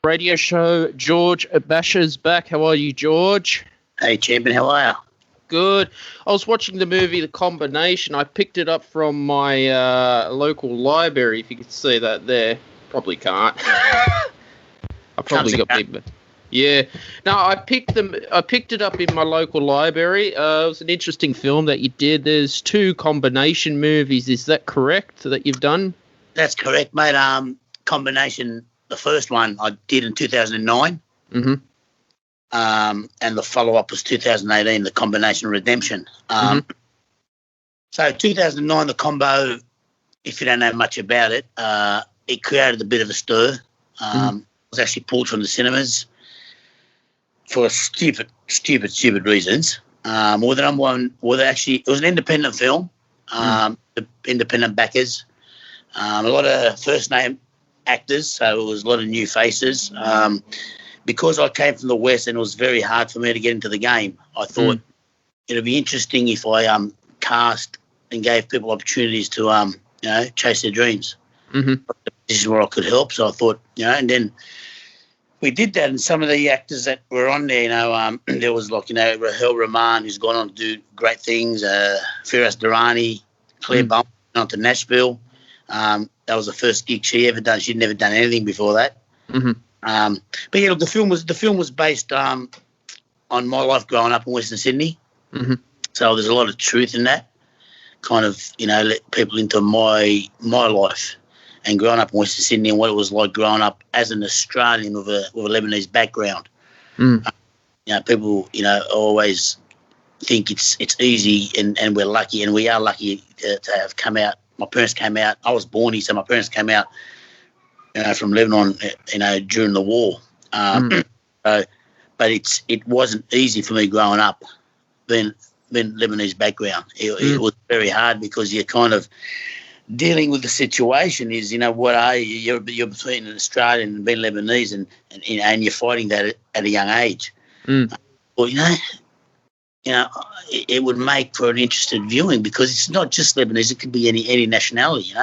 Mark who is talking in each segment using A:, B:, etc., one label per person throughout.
A: radio show. George Basha's back. How are you, George?
B: Hey, champion. How are you?
A: Good. I was watching the movie The Combination. I picked it up from my local library, if you could see that there. Probably can't. I probably got big. Yeah. No, I picked it up in my local library. It was an interesting film that you did. There's 2 combination movies. Is that correct that you've done?
B: That's correct, mate. Combination, the first one I did in 2009.
A: Mm-hmm.
B: And the follow-up was 2018, The Combination Redemption. So 2009, the combo, if you don't know much about it, it created a bit of a stir. It was actually pulled from the cinemas for stupid reasons. It was an independent film, the independent backers, a lot of first-name actors, so it was a lot of new faces. Because I came from the West and it was very hard for me to get into the game, I thought it would be interesting if I cast and gave people opportunities to chase their dreams. Mm-hmm. This is where I could help, so I thought, and then we did that, and some of the actors that were on there, there was Rahel Rahman, who's gone on to do great things, Firas Durrani, Claire Bowman, on to Nashville. That was the first gig she ever done. She'd never done anything before that. Mm-hmm. But yeah, look, the film was based on my life growing up in Western Sydney. Mm-hmm. So there's a lot of truth in that. Kind of, let people into my life and growing up in Western Sydney and what it was like growing up as an Australian with a Lebanese background. People, always think it's easy and we're lucky, and we are lucky to have come out. My parents came out. I was born here, so my parents came out, from Lebanon, during the war. But it wasn't easy for me growing up, being Lebanese background. It was very hard because you're kind of dealing with the situation. Is what are you? You're between an Australian and being Lebanese, and you're fighting that at a young age. Well, it would make for an interesting viewing because it's not just Lebanese; it could be any nationality.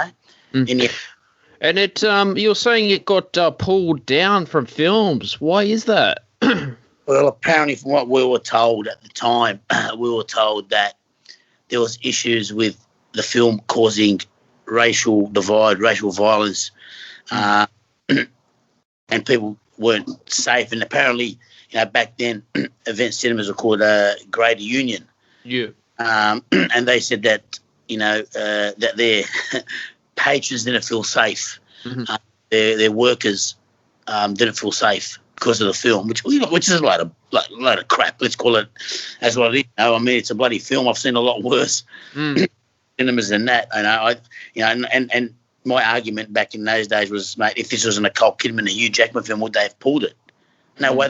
A: And it, you're saying it got pulled down from films. Why is that?
B: Well, apparently from what we were told at the time, we were told that there was issues with the film causing racial divide, racial violence, and people weren't safe. And apparently, back then, event cinemas were called Greater Union.
A: Yeah.
B: And they said that, that their patrons didn't feel safe. Mm-hmm. Their workers didn't feel safe because of the film, which is a lot of crap. Let's call it as what it is. I mean, it's a bloody film. I've seen a lot worse cinemas than that. And my argument back in those days was, mate, if this was an Nicole Kidman and a Hugh Jackman film, would they have pulled it? No way.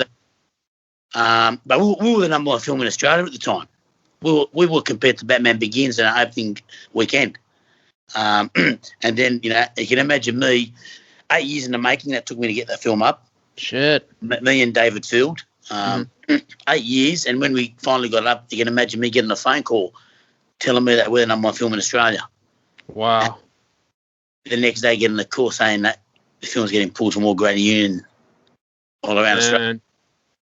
B: But we were the number 1 film in Australia at the time. We were compared to Batman Begins and our opening weekend. And then, you can imagine me, 8 years in the making that took me to get that film up.
A: Shit.
B: Me and David Field, 8 years. And when we finally got it up, you can imagine me getting a phone call telling me that we're the number 1 film in Australia.
A: Wow.
B: And the next day getting a call saying that the film's getting pulled from all Greater Union all around Australia.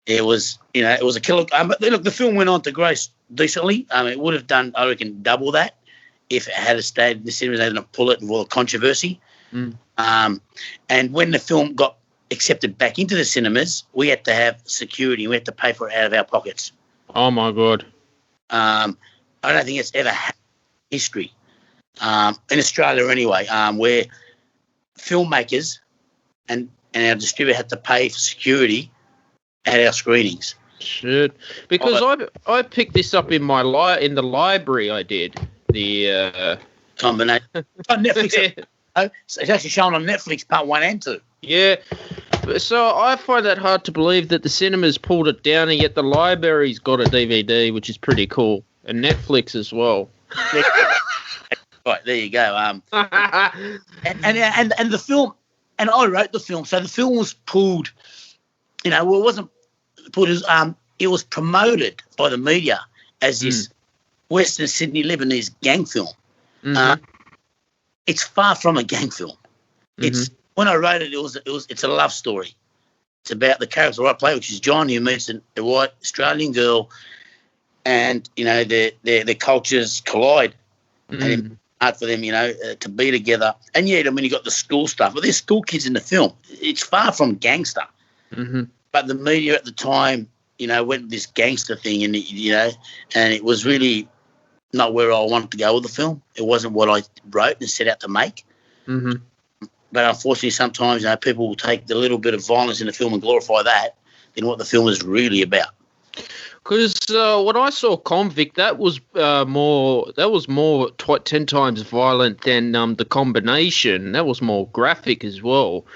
B: It was, it was a killer. But look, the film went on to gross decently. It would have done, I reckon, double that if it had stayed in the cinemas. They didn't pull it with all the controversy. And when the film got accepted back into the cinemas, we had to have security. We had to pay for it out of our pockets.
A: Oh, my God.
B: I don't think it's ever happened in history, in Australia anyway, where filmmakers and our distributor had to pay for security at our screenings.
A: Shit. Because I picked this up in in the library. I did. The
B: combination on Netflix. It's actually shown on Netflix, part 1 and 2. Yeah.
A: So I find that hard to believe that the cinemas pulled it down, and yet the library's got a DVD, which is pretty cool, and Netflix as well.
B: Right, there you go. And the film, and I wrote the film, so the film was pulled. It wasn't pulled. It was promoted by the media as this Western Sydney Lebanese gang film. It's far from a gang film. It's when I wrote it, it's a love story. It's about the character I play, which is John, who meets a white Australian girl, and their cultures collide, and it's hard for them, to be together. And yet, I mean, you got the school stuff, but there's school kids in the film. It's far from gangster, but the media at the time, went this gangster thing, and and it was really not where I wanted to go with the film. It wasn't what I wrote and set out to make. But unfortunately, sometimes people will take the little bit of violence in the film and glorify that than what the film is really about.
A: Because when I saw Convict, that was more 10 times violent than the Combination. That was more graphic as well.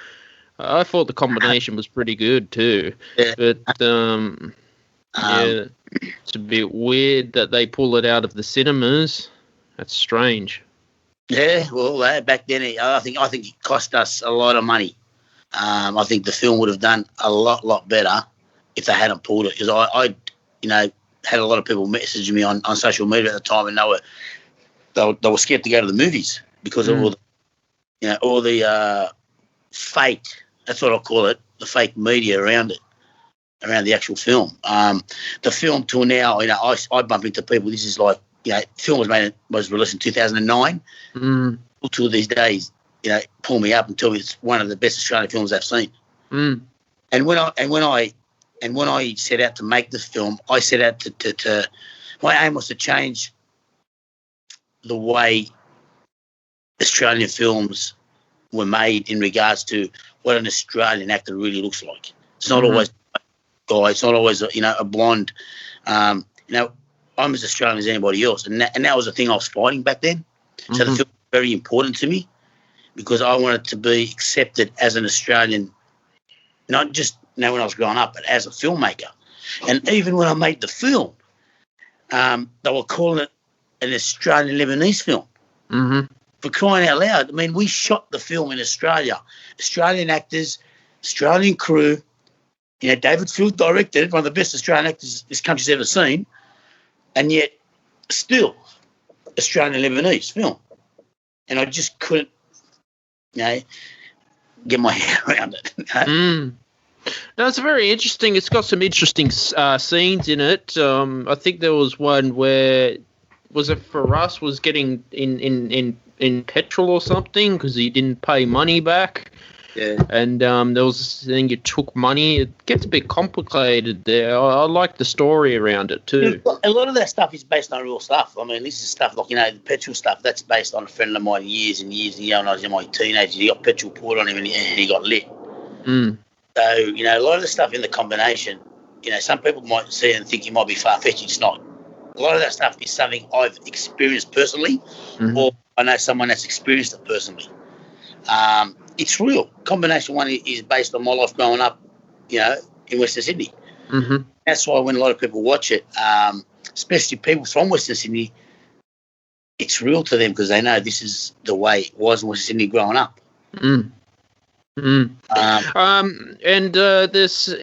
A: I thought the Combination was pretty good too, but yeah, it's a bit weird that they pull it out of the cinemas. That's strange.
B: Yeah, well, back then, I think it cost us a lot of money. I think the film would have done a lot better if they hadn't pulled it. Because I had a lot of people messaging me on social media at the time, and they were scared to go to the movies because of all the fake. That's what I call it, the fake media around it, around the actual film. The film till now, I bump into people. This is like, film was released in 2009. Till these days, pull me up and tell me it's one of the best Australian films I've seen. And when I set out to make this film, I set out to my aim was to change the way Australian films were made in regards to what an Australian actor really looks like. It's not always a guy. It's not always a blonde. I'm as Australian as anybody else, and that was the thing I was fighting back then. So the film was very important to me because I wanted to be accepted as an Australian, not just when I was growing up, but as a filmmaker. And even when I made the film, they were calling it an Australian Lebanese film. For crying out loud. I mean, we shot the film in Australia. Australian actors, Australian crew. David Field directed, one of the best Australian actors this country's ever seen. And yet, still, Australian Lebanese film. And I just couldn't, get my head around it.
A: No, it's very interesting. It's got some interesting scenes in it. I think there was one where, was it Faraz was getting in petrol or something because he didn't pay money back. Yeah. And there was this thing, you took money. It gets a bit complicated there. I like the story around it too.
B: A lot of that stuff is based on real stuff. I mean, this is stuff like, the petrol stuff, that's based on a friend of mine years and years ago when I was in my teenagers. He got petrol poured on him and he got lit. So, a lot of the stuff in the Combination, some people might see it and think it might be far-fetched. It's not. A lot of that stuff is something I've experienced personally, or I know someone that's experienced it personally. It's real. Combination 1 is based on my life growing up, in Western Sydney. That's why when a lot of people watch it, especially people from Western Sydney, it's real to them because they know this is the way it was in Western Sydney growing up.
A: And this,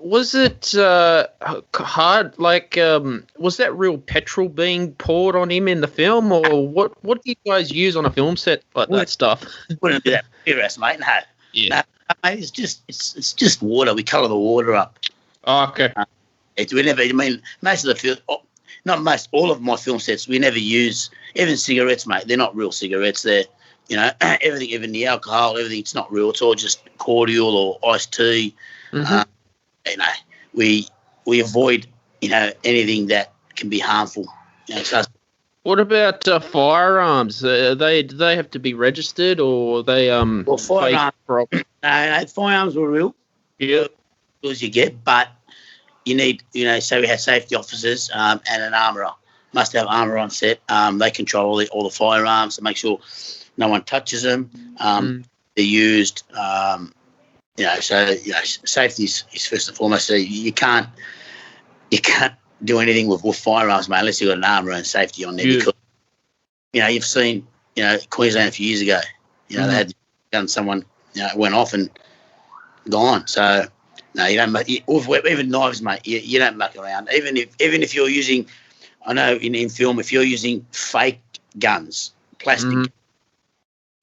A: was it hard? Like, was that real petrol being poured on him in the film, or what do you guys use on a film set like that stuff?
B: Wouldn't be that serious, mate. No. Yeah. No, mate, it's just water. We colour the water up.
A: Oh, okay.
B: Most of the film, not most, all of my film sets, we never use, even cigarettes, mate. They're not real cigarettes. They're, everything, even the alcohol, everything, it's not real. It's all just cordial or iced tea. We avoid, anything that can be harmful.
A: What about firearms? Do they have to be registered, or they
B: Well, firearms. No, firearms were real.
A: Yeah.
B: As you get, but you need, so we have safety officers and an armourer. Must have armour on set. They control all the firearms to make sure no one touches them. They're used. Safety is first and foremost. So you can't do anything with firearms, mate, unless you've got an armourer and safety on there. Because you've seen Queensland a few years ago. They had done someone went off and gone. So no, you don't. Even knives, mate. You don't muck around. Even if you're using, I know in film, if you're using fake guns, plastic,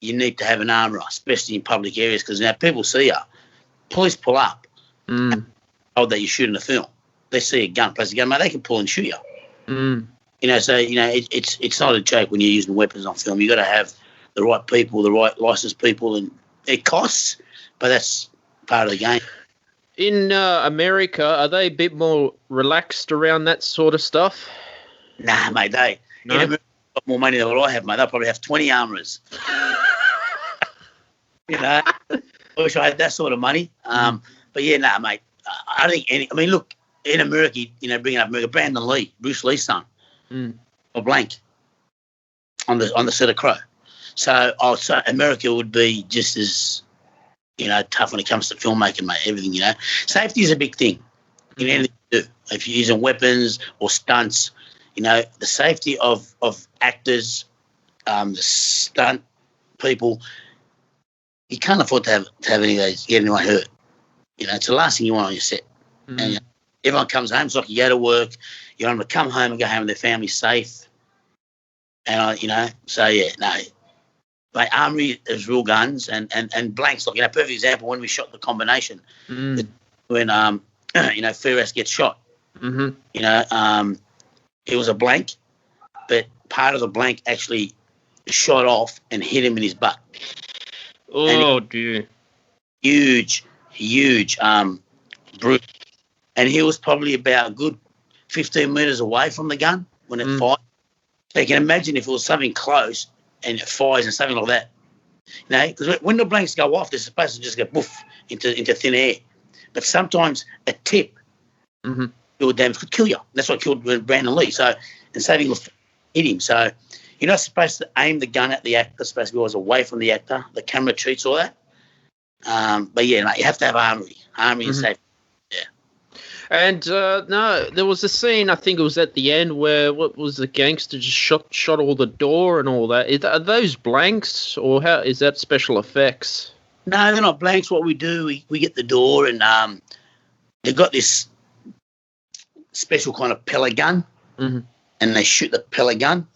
B: you need to have an armourer, especially in public areas, because now people see you. Police pull up, told that you're shooting a film. They see a gun, plastic gun, mate, they can pull and shoot you. You know, so, you know, it's not a joke when you're using weapons on film. You got to have the right people, the right licensed people, and it costs, but that's part of the game.
A: In America, are they a bit more relaxed around that sort of stuff?
B: Nah, mate, in America, got more money than what I have, mate. They'll probably have 20 armourers. You know, I wish I had that sort of money. But yeah, nah, mate. I think look, in America, you know, bringing up America, Brandon Lee, Bruce Lee's son, or blank on the set of Crow. So I'll say America would be just as, you know, tough when it comes to filmmaking, mate. Everything, you know, safety is a big thing in anything you do. If you're using weapons or stunts, you know, the safety of actors, the stunt people, you can't afford to have any of those get anyone hurt. You know, it's the last thing you want on your set. And you know, everyone comes home. It's like you go to work, you want them to come home and go home with their family safe. And you know, so yeah, no. Like armory is real guns and blanks. Like, you know, perfect example when we shot the combination. When you know, Ferris gets shot. You know, it was a blank, but part of the blank actually shot off and hit him in his butt.
A: Oh dear!
B: Huge brute, and he was probably about a good 15 meters away from the gun when it fired. So you can imagine if it was something close and it fires and something like that. You know, because when the blanks go off, they're supposed to just go poof into thin air. But sometimes a tip your damage could kill you. That's what killed Brandon Lee. So instead he hit him. So you're not supposed to aim the gun at the actor. It's supposed to be always away from the actor. The camera treats all that. But yeah, mate, you have to have armory and safety. Yeah.
A: And no, there was a scene, I think it was at the end, where what was the gangster just shot all the door and all that. Are those blanks, or how is that special effects?
B: No, they're not blanks. What we do, we get the door, and they've got this special kind of pellet gun, and they shoot the pellet gun,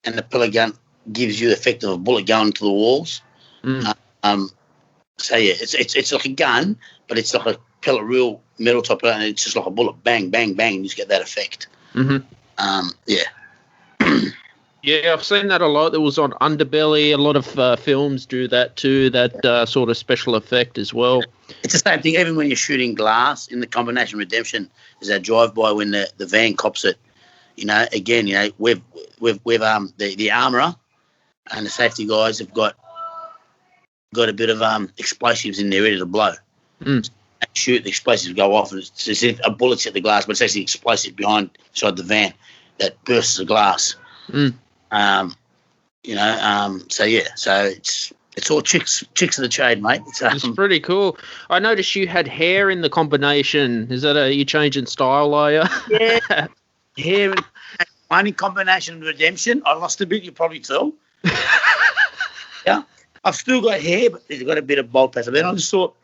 B: and the pellet gun gives you the effect of a bullet going into the walls. So yeah, it's like a gun, but it's like a pellet, real metal type, and it's just like a bullet, bang, bang, bang, and you just get that effect. Yeah.
A: Yeah, I've seen that a lot. It was on Underbelly. A lot of films do that too, that sort of special effect as well.
B: It's the same thing. Even when you're shooting glass in the Combination Redemption, there's that drive-by when the van cops it. You know, again, you know, we've the armourer and the safety guys have got a bit of explosives in there ready to blow. Shoot, the explosives go off, and it's as if a bullet's hit the glass, but it's actually explosives inside the van that bursts the glass. You know, so yeah, so it's all chicks of the trade, mate.
A: It's pretty cool. I noticed you had hair in the combination. Is that you changing style, are you?
B: Yeah, hair in Combination Redemption. I lost a bit, you probably tell. Yeah, I've still got hair, but it's got a bit of bald patch. Then I just thought,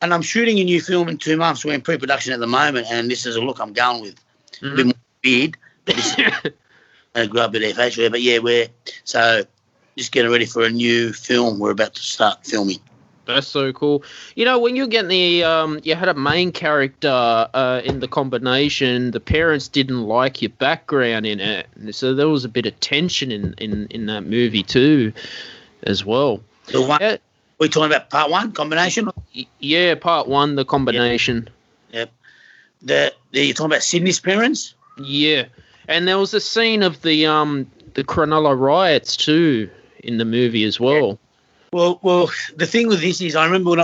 B: and I'm shooting a new film in 2 months. We're in pre-production at the moment, and this is a look I'm going with. A bit more beard, but this is grow a bit of facial hair. But yeah, we're just getting ready for a new film. We're about to start filming.
A: That's so cool. You know, when you're getting the you had a main character in the combination, the parents didn't like your background in it, so there was a bit of tension in that movie too, as well.
B: The one we're talking about, part one, combination.
A: Yeah, part one, the combination.
B: Yep. You're talking about Sydney's parents.
A: Yeah, and there was a scene of the Cronulla riots too in the movie as well.
B: Yeah. Well, the thing with this is, I remember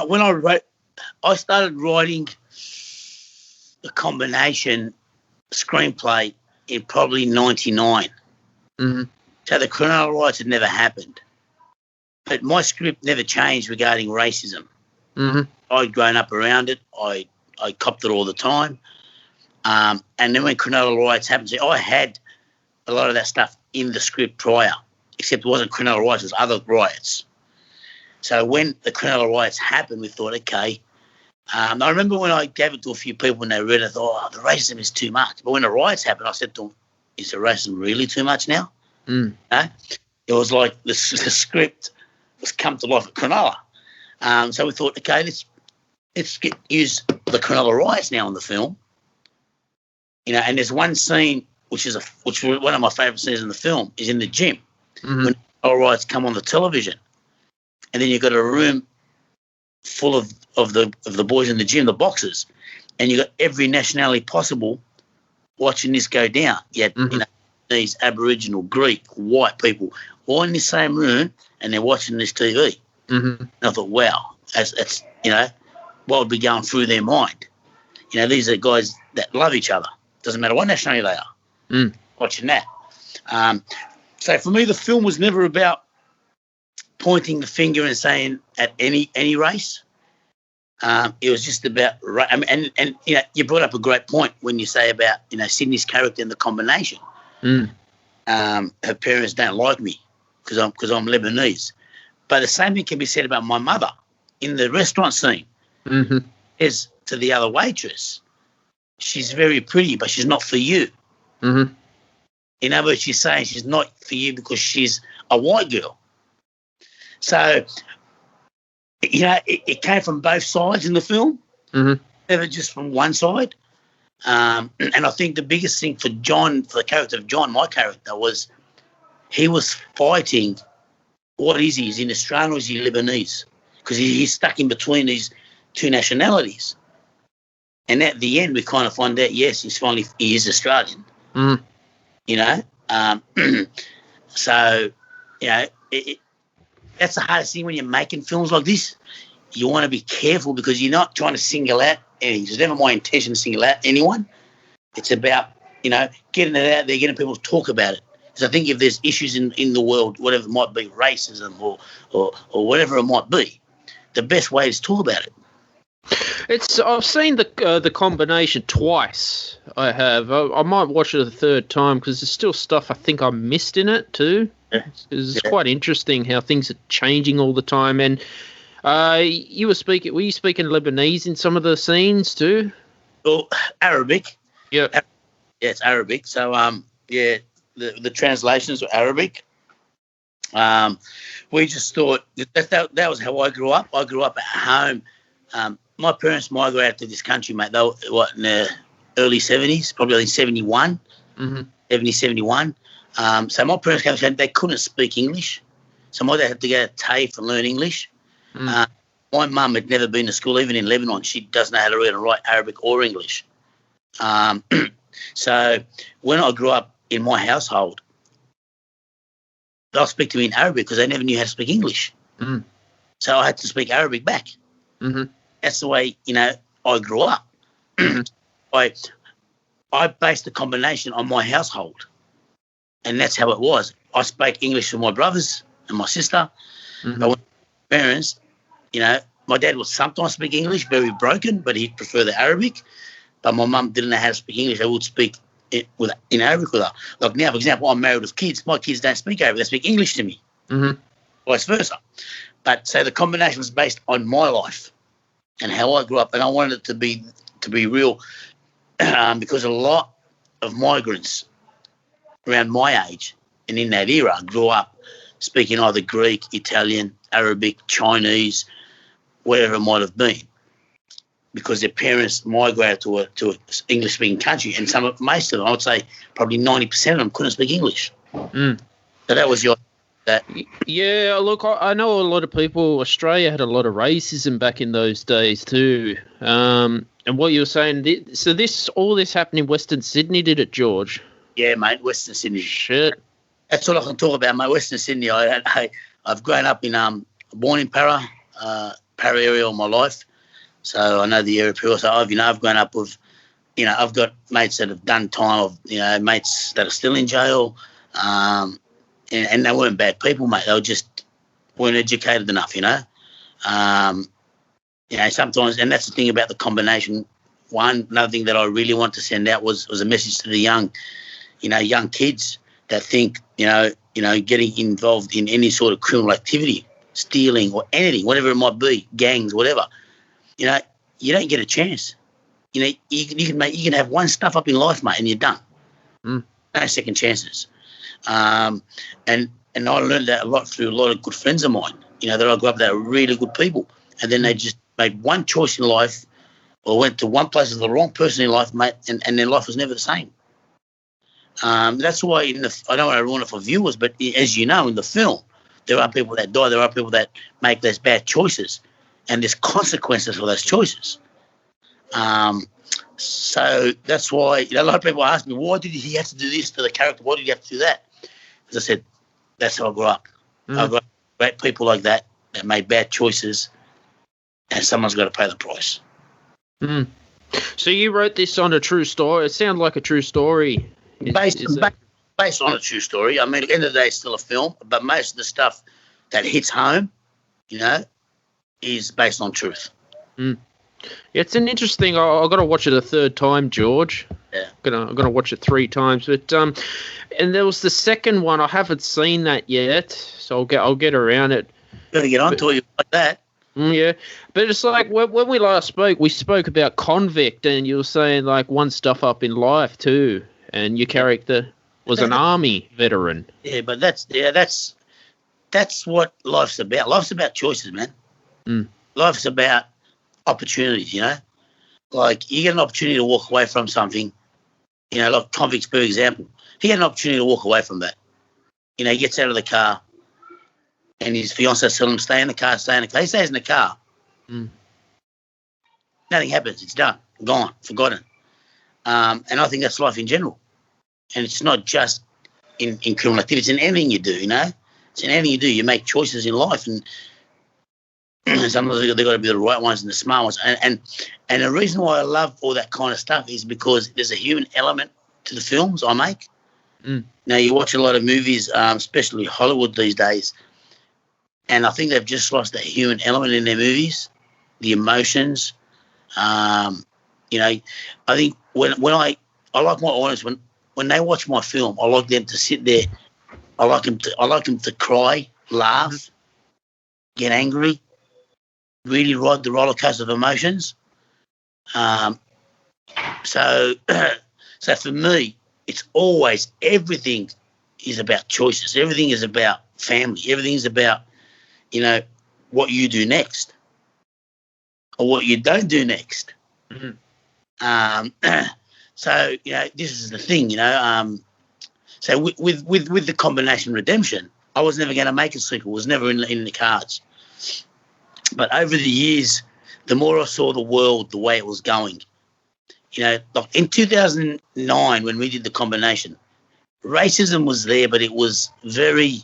B: I started writing the combination screenplay in probably 99. So the Cronulla riots had never happened. But my script never changed regarding racism. I'd grown up around it. I copped it all the time. And then when Cronulla riots happened, I had a lot of that stuff in the script prior, except it wasn't Cronulla riots, it was other riots. So when the Cronulla riots happened, we thought, okay. I remember when I gave it to a few people when they read it, I thought, the racism is too much. But when the riots happened, I said to them, is the racism really too much now? No? It was like the script was come to life at Cronulla. So we thought, okay, use the Cronulla riots now in the film. You know, and there's one scene which was one of my favourite scenes in the film is in the gym when Cronulla riots come on the television, and then you've got a room full of the boys in the gym, the boxers, and you've got every nationality possible watching this go down. You had you know, these Aboriginal, Greek, white people all in the same room, and they're watching this TV. And I thought, wow, that's you know, what would be going through their mind? You know, these are guys that love each other. Doesn't matter what nationality they are. Watching that. So for me, the film was never about pointing the finger and saying at any race. It was just about, and you know, you brought up a great point when you say about, you know, Sydney's character and the combination. Her parents don't like me because I'm Lebanese, but the same thing can be said about my mother in the restaurant scene. Is to the other waitress, she's very pretty, but she's not for you. In other words, she's saying she's not for you because she's a white girl. So, you know, it came from both sides in the film, never just from one side. And I think the biggest thing for John, for the character of John, my character, was he was fighting, what is he? Is he Australian or is he Lebanese? Because he's stuck in between these two nationalities. And at the end, we kind of find out, yes, he is Australian. You know? So, you know, that's the hardest thing when you're making films like this. You want to be careful because you're not trying to single out anything. It's never my intention to single out anyone. It's about, you know, getting it out there, getting people to talk about it. Because I think if there's issues in the world, whatever it might be, racism or whatever it might be, the best way is to talk about it.
A: I've seen the combination twice. I have. I might watch it a third time because there's still stuff I think I missed in it too. It's quite interesting how things are changing all the time. And were you speaking Lebanese in some of the scenes too?
B: Well, Arabic.
A: Yeah.
B: Yeah, it's Arabic. So yeah, the translations were Arabic. We just thought that was how I grew up. I grew up at home. My parents migrated to this country, mate. They were in the early 70s, probably in 71, 70, 71. So my parents came and they couldn't speak English. So my dad had to go to TAFE and learn English. My mum had never been to school, even in Lebanon. She doesn't know how to read and write Arabic or English. So when I grew up in my household, they'll speak to me in Arabic because they never knew how to speak English. So I had to speak Arabic back. That's the way, you know, I grew up. I based the combination on my household, and that's how it was. I spoke English with my brothers and my sister, but when my parents, you know, my dad would sometimes speak English, very broken, but he'd prefer the Arabic. But my mum didn't know how to speak English. I would speak in Arabic with her. Like now, for example, I'm married with kids. My kids don't speak Arabic. They speak English to me, vice versa. But so the combination was based on my life and how I grew up, and I wanted it to be real because a lot of migrants around my age and in that era grew up speaking either Greek, Italian, Arabic, Chinese, whatever it might have been, because their parents migrated to an English-speaking country, and most of them, I would say probably 90% of them couldn't speak English. So that was your... That.
A: Yeah, look, I know a lot of people. Australia had a lot of racism back in those days too. And what you were saying, so all this happened in Western Sydney, did it, George?
B: Yeah, mate, Western Sydney.
A: Shit.
B: That's all I can talk about, mate. Western Sydney. I've grown up born in Para area all my life, so I know the area pretty well. So I've grown up with, you know, I've got mates that have done time, you know, mates that are still in jail. And they weren't bad people, mate. They just weren't educated enough, you know. You know, sometimes, and that's the thing about the combination. Another thing that I really want to send out was a message to the young kids that think, you know, getting involved in any sort of criminal activity, stealing or anything, whatever it might be, gangs, whatever. You know, you don't get a chance. You know, you can have one stuff up in life, mate, and you're done. No second chances. And I learned that a lot through a lot of good friends of mine, you know, that I grew up, that are really good people. And then they just made one choice in life or went to one place with the wrong person in life, mate, and their life was never the same. That's why I don't want to ruin it for viewers, but as you know, in the film, there are people that die, there are people that make those bad choices, and there's consequences for those choices. So that's why a lot of people ask me, why did he have to do this to the character? Why did he have to do that? As I said, that's how I grew up. I grew up with great people like that made bad choices, and someone's got to pay the price.
A: So you wrote this on a true story. It sounds like a true story.
B: Based on a true story. I mean, at the end of the day, it's still a film, but most of the stuff that hits home, is based on truth.
A: Yeah, it's an interesting. I've got to watch it a third time, George.
B: Yeah,
A: I'm gonna watch it 3 times. But and there was the second one. I haven't seen that yet, so I'll get around it.
B: Got to get onto it like that.
A: Yeah, but it's like when we last spoke, we spoke about convict, and you were saying like one stuff up in life too, and your character was an army veteran. Yeah,
B: but that's what life's about. Life's about choices, man. Life's about opportunities, Like you get an opportunity to walk away from something, like convicts, for example. He had an opportunity to walk away from that. He gets out of the car and his fiancée tells him, stay in the car. He stays in the car. Nothing happens. It's done. Gone. Forgotten. And I think that's life in general. And it's not just in criminal activity. It's in anything you do, It's in anything you do. You make choices in life, and sometimes they've got to be the right ones and the smart ones. And the reason why I love all that kind of stuff is because there's a human element to the films I make. Now, you watch a lot of movies, especially Hollywood these days, and I think they've just lost that human element in their movies, the emotions. I think when I like my audience when they watch my film, I like them to sit there. I like them to cry, laugh, get angry, really ride the roller coaster of emotions. So for me, it's always everything is about choices. Everything is about family. Everything is about what you do next or what you don't do next. So this is the thing. So with the combination Redemption, I was never going to make a sequel. It was never in the cards. But over the years, the more I saw the world, the way it was going, like in 2009 when we did the combination, racism was there, but it was very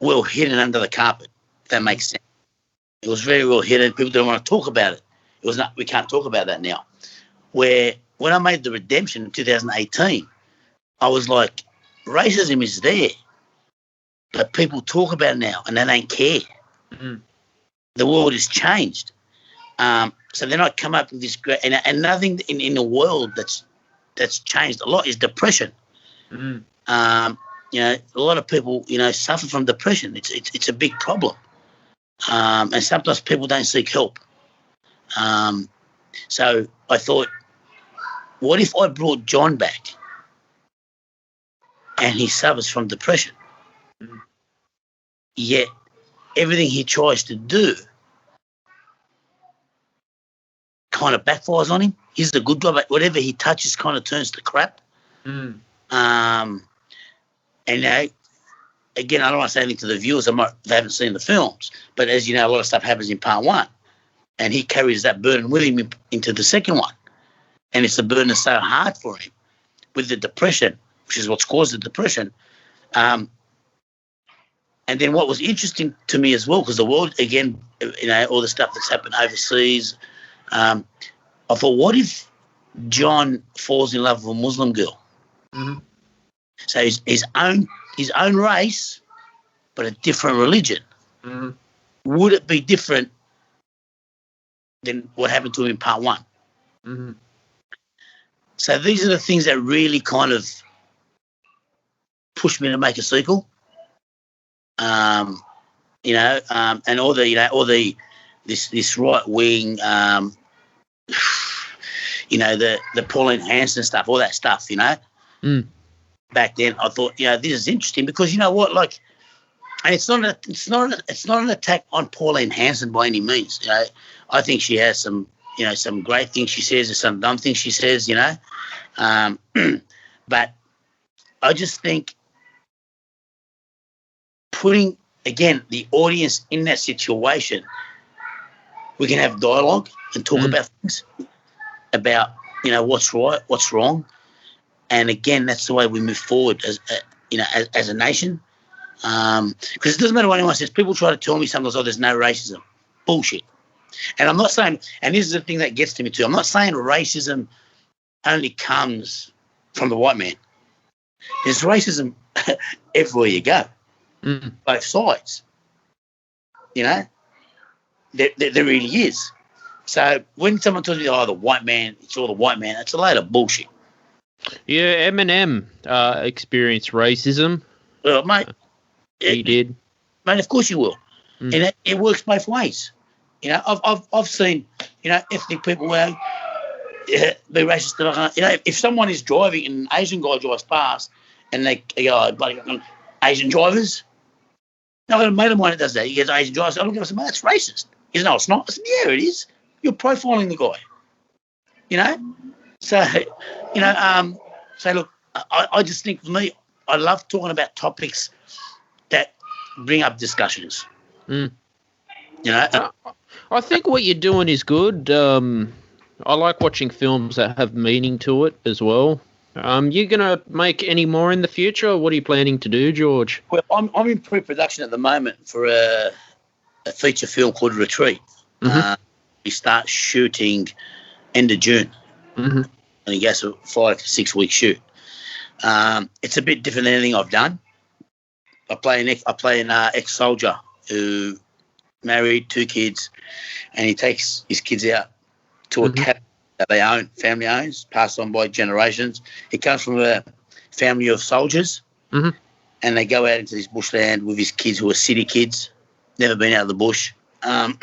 B: well hidden under the carpet, if that makes sense. It was very well hidden. People don't want to talk about it. It was not. We can't talk about that now. Where when I made the Redemption in 2018, I was like, racism is there, but people talk about it now and they don't care. The world has changed. So then I come up with this great, and nothing in the world that's changed a lot is depression. A lot of people, suffer from depression. It's a big problem. And sometimes people don't seek help. So I thought, what if I brought John back and he suffers from depression, yet everything he tries to do kind of backfires on him. He's the good guy, but whatever he touches kind of turns to crap. And again, I don't want to say anything to the viewers. They haven't seen the films, but as you know, a lot of stuff happens in part 1, and he carries that burden with him into the second one, and it's a burden that's so hard for him with the depression, which is what's caused the depression. And then what was interesting to me as well, because the world, again, all the stuff that's happened overseas, I thought, what if John falls in love with a Muslim girl? So his own race, but a different religion. Would it be different than what happened to him in part 1? So these are the things that really kind of pushed me to make a sequel. And all the this right wing, the Pauline Hanson stuff, all that stuff, Back then I thought, this is interesting because you know what, like And it's not an attack on Pauline Hanson by any means. You know, I think she has some great things she says and some dumb things she says. You know, but I just think putting again the audience in that situation, we can have dialogue and talk about things, about what's right, what's wrong, and again that's the way we move forward as a nation. Because it doesn't matter what anyone says. People try to tell me sometimes, there's no racism. Bullshit. And I'm not saying, and this is the thing that gets to me too, I'm not saying racism only comes from the white man. There's racism everywhere you go, both sides. You know, there really is. So when someone tells me, the white man, it's all the white man, it's a load of bullshit.
A: Yeah, Eminem experienced racism.
B: Well, mate.
A: He did.
B: Mate, of course you will. And it works both ways. You know, I've seen, ethnic people be racist. If someone is driving and an Asian guy drives past and they go, bloody Asian drivers, I've got a mate of mine that does that. He gets Asian drivers. I look at him and say, mate, that's racist. He says, no, it's not. I said, yeah, it is. You're profiling the guy. You know? So, so look, I just think for me, I love talking about topics that bring up discussions. You know?
A: I think what you're doing is good. I like watching films that have meaning to it as well. You going to make any more in the future, or what are you planning to do, George?
B: Well, I'm in pre-production at the moment for a feature film called Retreat. We start shooting end of June. And it goes for 5 to 6 week shoot. It's a bit different than anything I've done. I play an ex-soldier who married 2 kids, and he takes his kids out to a cabin that they own, family owns, passed on by generations. He comes from a family of soldiers, and they go out into this bushland with his kids who are city kids, never been out of the bush, and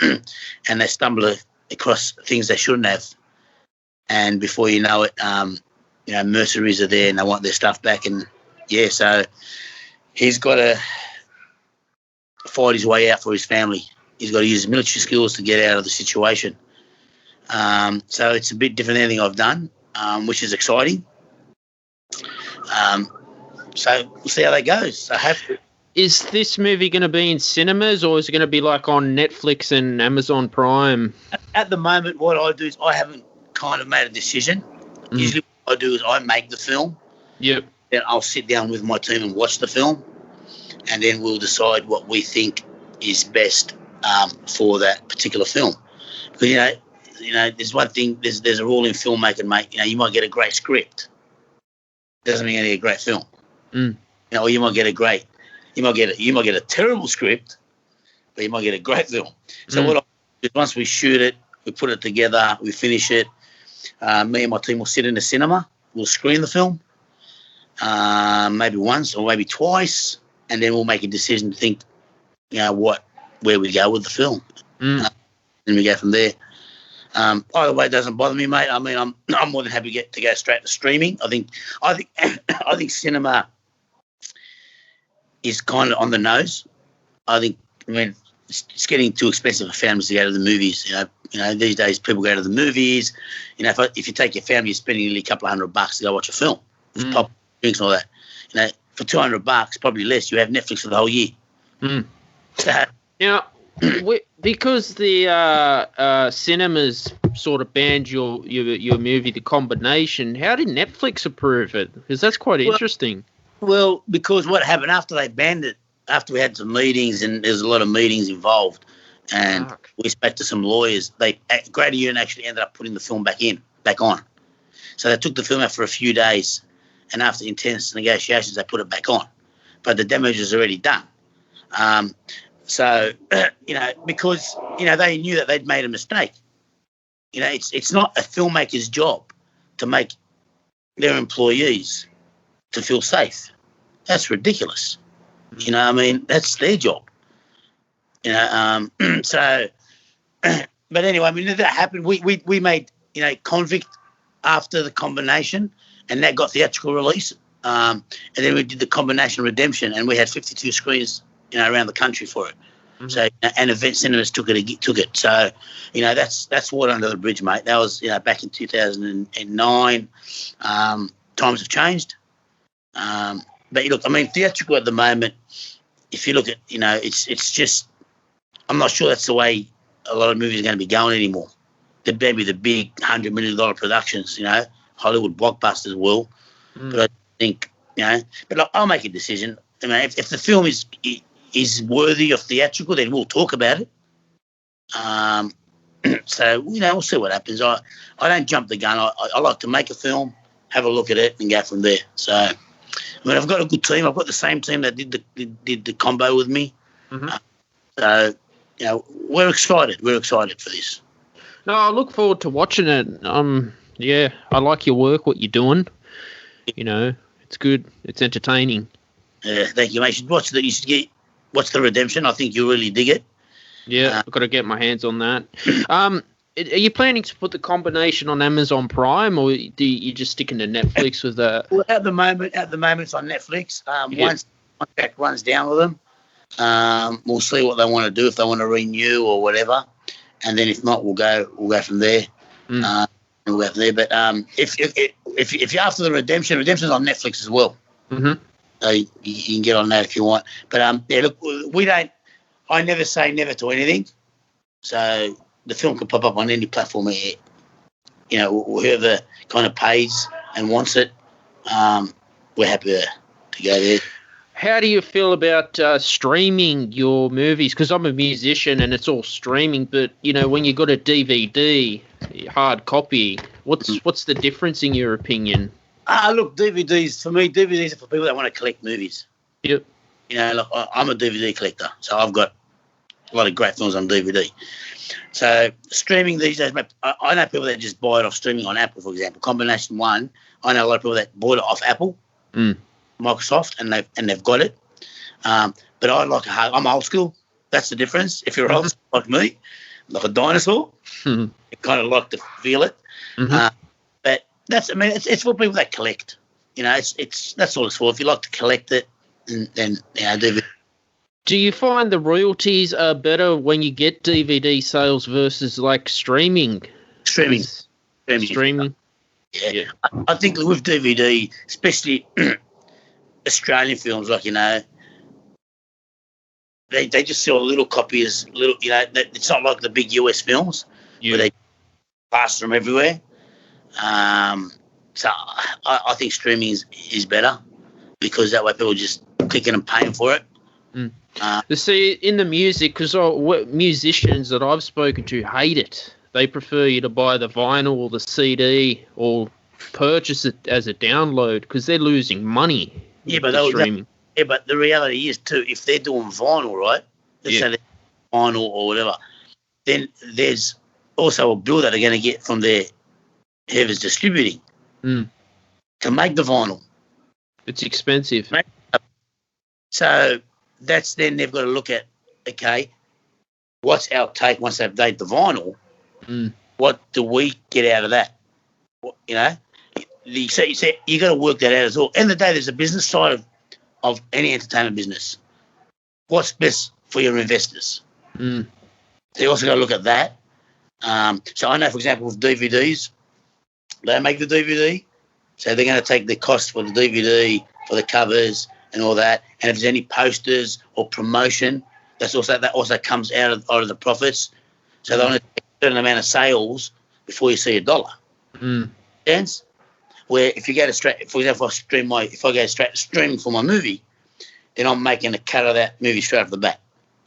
B: they stumble across things they shouldn't have. And before you know it, mercenaries are there and they want their stuff back. And, so he's got to fight his way out for his family. He's got to use his military skills to get out of the situation. So it's a bit different than anything I've done, which is exciting. So we'll see how that goes. So
A: is this movie going to be in cinemas, or is it going to be like on Netflix and Amazon Prime?
B: At the moment, what I do is I haven't kind of made a decision. Usually what I do is I make the film.
A: Yep.
B: Then I'll sit down with my team and watch the film, and then we'll decide what we think is best for that particular film. Because, there's one thing, there's a rule in filmmaking, mate. You might get a great script. Doesn't mean you get a great film. Or you might get a terrible script, but you might get a great film. So what I do is once we shoot it, we put it together, we finish it, me and my team will sit in the cinema, we'll screen the film, maybe once or maybe twice, and then we'll make a decision to think, where we go with the film. And we go from there. Either way, it doesn't bother me, mate. I mean, I'm more than happy to go straight to streaming. I think cinema is kind of on the nose. It's getting too expensive for families to go to the movies. These days people go to the movies. If you take your family, you're spending nearly a couple of $100 to go watch a film, pop drinks and all that. For $200, probably less, you have Netflix for the whole year. So,
A: now, because the cinemas sort of banned your movie, The Combination, how did Netflix approve it? Because that's quite interesting.
B: Well, because what happened after they banned it, after we had some meetings, and there's a lot of meetings involved, and we spoke to some lawyers, Greater Union actually ended up putting the film back on. So they took the film out for a few days, and after intense negotiations, they put it back on. But the damage was already done. So, because, they knew that they'd made a mistake. It's not a filmmaker's job to make their employees to feel safe. That's ridiculous. That's their job. So, but anyway, that happened. We made, Convict after The Combination, and that got theatrical release. And then we did The Combination Redemption, and we had 52 screens around the country for it. Mm-hmm. So, and event cinemas took it. So, that's water under the bridge, mate. That was, back in 2009. Times have changed. But look, I mean, theatrical at the moment, if you look at, it's just, I'm not sure that's the way a lot of movies are going to be going anymore. There may be the big $100 million productions, Hollywood blockbusters will. But I think, but I'll make a decision. I mean, if the film is worthy of theatrical, then we'll talk about it. So, we'll see what happens. I don't jump the gun. I like to make a film, have a look at it, and go from there. So, I mean, I've got a good team. I've got the same team that did the combo with me. Mm-hmm. So, we're excited. We're excited for this.
A: No, I look forward to watching it. Yeah, I like your work, what you're doing. It's good. It's entertaining.
B: Yeah, thank you, mate. You should watch The Redemption. I think you'll really dig it.
A: Yeah, I've got to get my hands on that. Are you planning to put the combination on Amazon Prime, or do you just sticking to Netflix with that?
B: Well, at the moment, it's on Netflix. Once the contract runs down with them, we'll see what they want to do, if they want to renew or whatever, and then if not, we'll go from there. We'll go from there. But if you're after The Redemption's on Netflix as well. Mm-hmm. So you can get on that if you want. But look, I never say never to anything. So the film can pop up on any platform. Whoever kind of pays and wants it, we're happy to go there.
A: How do you feel about streaming your movies? Because I'm a musician and it's all streaming, but when you got a DVD, hard copy, what's the difference in your opinion?
B: Look, DVDs, for me, DVDs are for people that want to collect movies.
A: Yep.
B: Look, I'm a DVD collector, so I've got a lot of great films on DVD. So streaming these days, I know people that just buy it off streaming on Apple, for example. Combination one, I know a lot of people that bought it off Apple, Microsoft, and they've got it. But I'm old school. That's the difference. If you're old school like me, like a dinosaur, you kind of like to feel it. Mm-hmm. But it's for people that collect. That's all it's for. If you like to collect it, then DVD.
A: Do you find the royalties are better when you get DVD sales versus like streaming?
B: Streaming.
A: Yeah.
B: I think with DVD, especially Australian films, they just sell little copies. It's not like the big US films where they pass them everywhere. So I think streaming is better because that way people just clicking and paying for it.
A: See, in the music, because musicians that I've spoken to hate it. They prefer you to buy the vinyl or the CD or purchase it as a download because they're losing money.
B: Yeah, but streaming. But the reality is too, if they're doing vinyl, right? Let's say they're vinyl or whatever, then there's also a bill that they're going to get from whoever's distributing to make the vinyl.
A: It's expensive.
B: So that's then they've got to look at, okay, what's our take once they've made the vinyl? What do we get out of that? You got to work that out as well. End of the day, there's a business side of any entertainment business. What's best for your investors? So you also got to look at that. So I know, for example, with DVDs, they make the DVD, so they're going to take the cost for the DVD, for the covers and all that. And if there's any posters or promotion, that also comes out of the profits. So they want to take a certain amount of sales before you see $1. Sense? Where if you go to straight, for example, if I go straight to streaming for my movie, then I'm making a cut of that movie straight off the bat.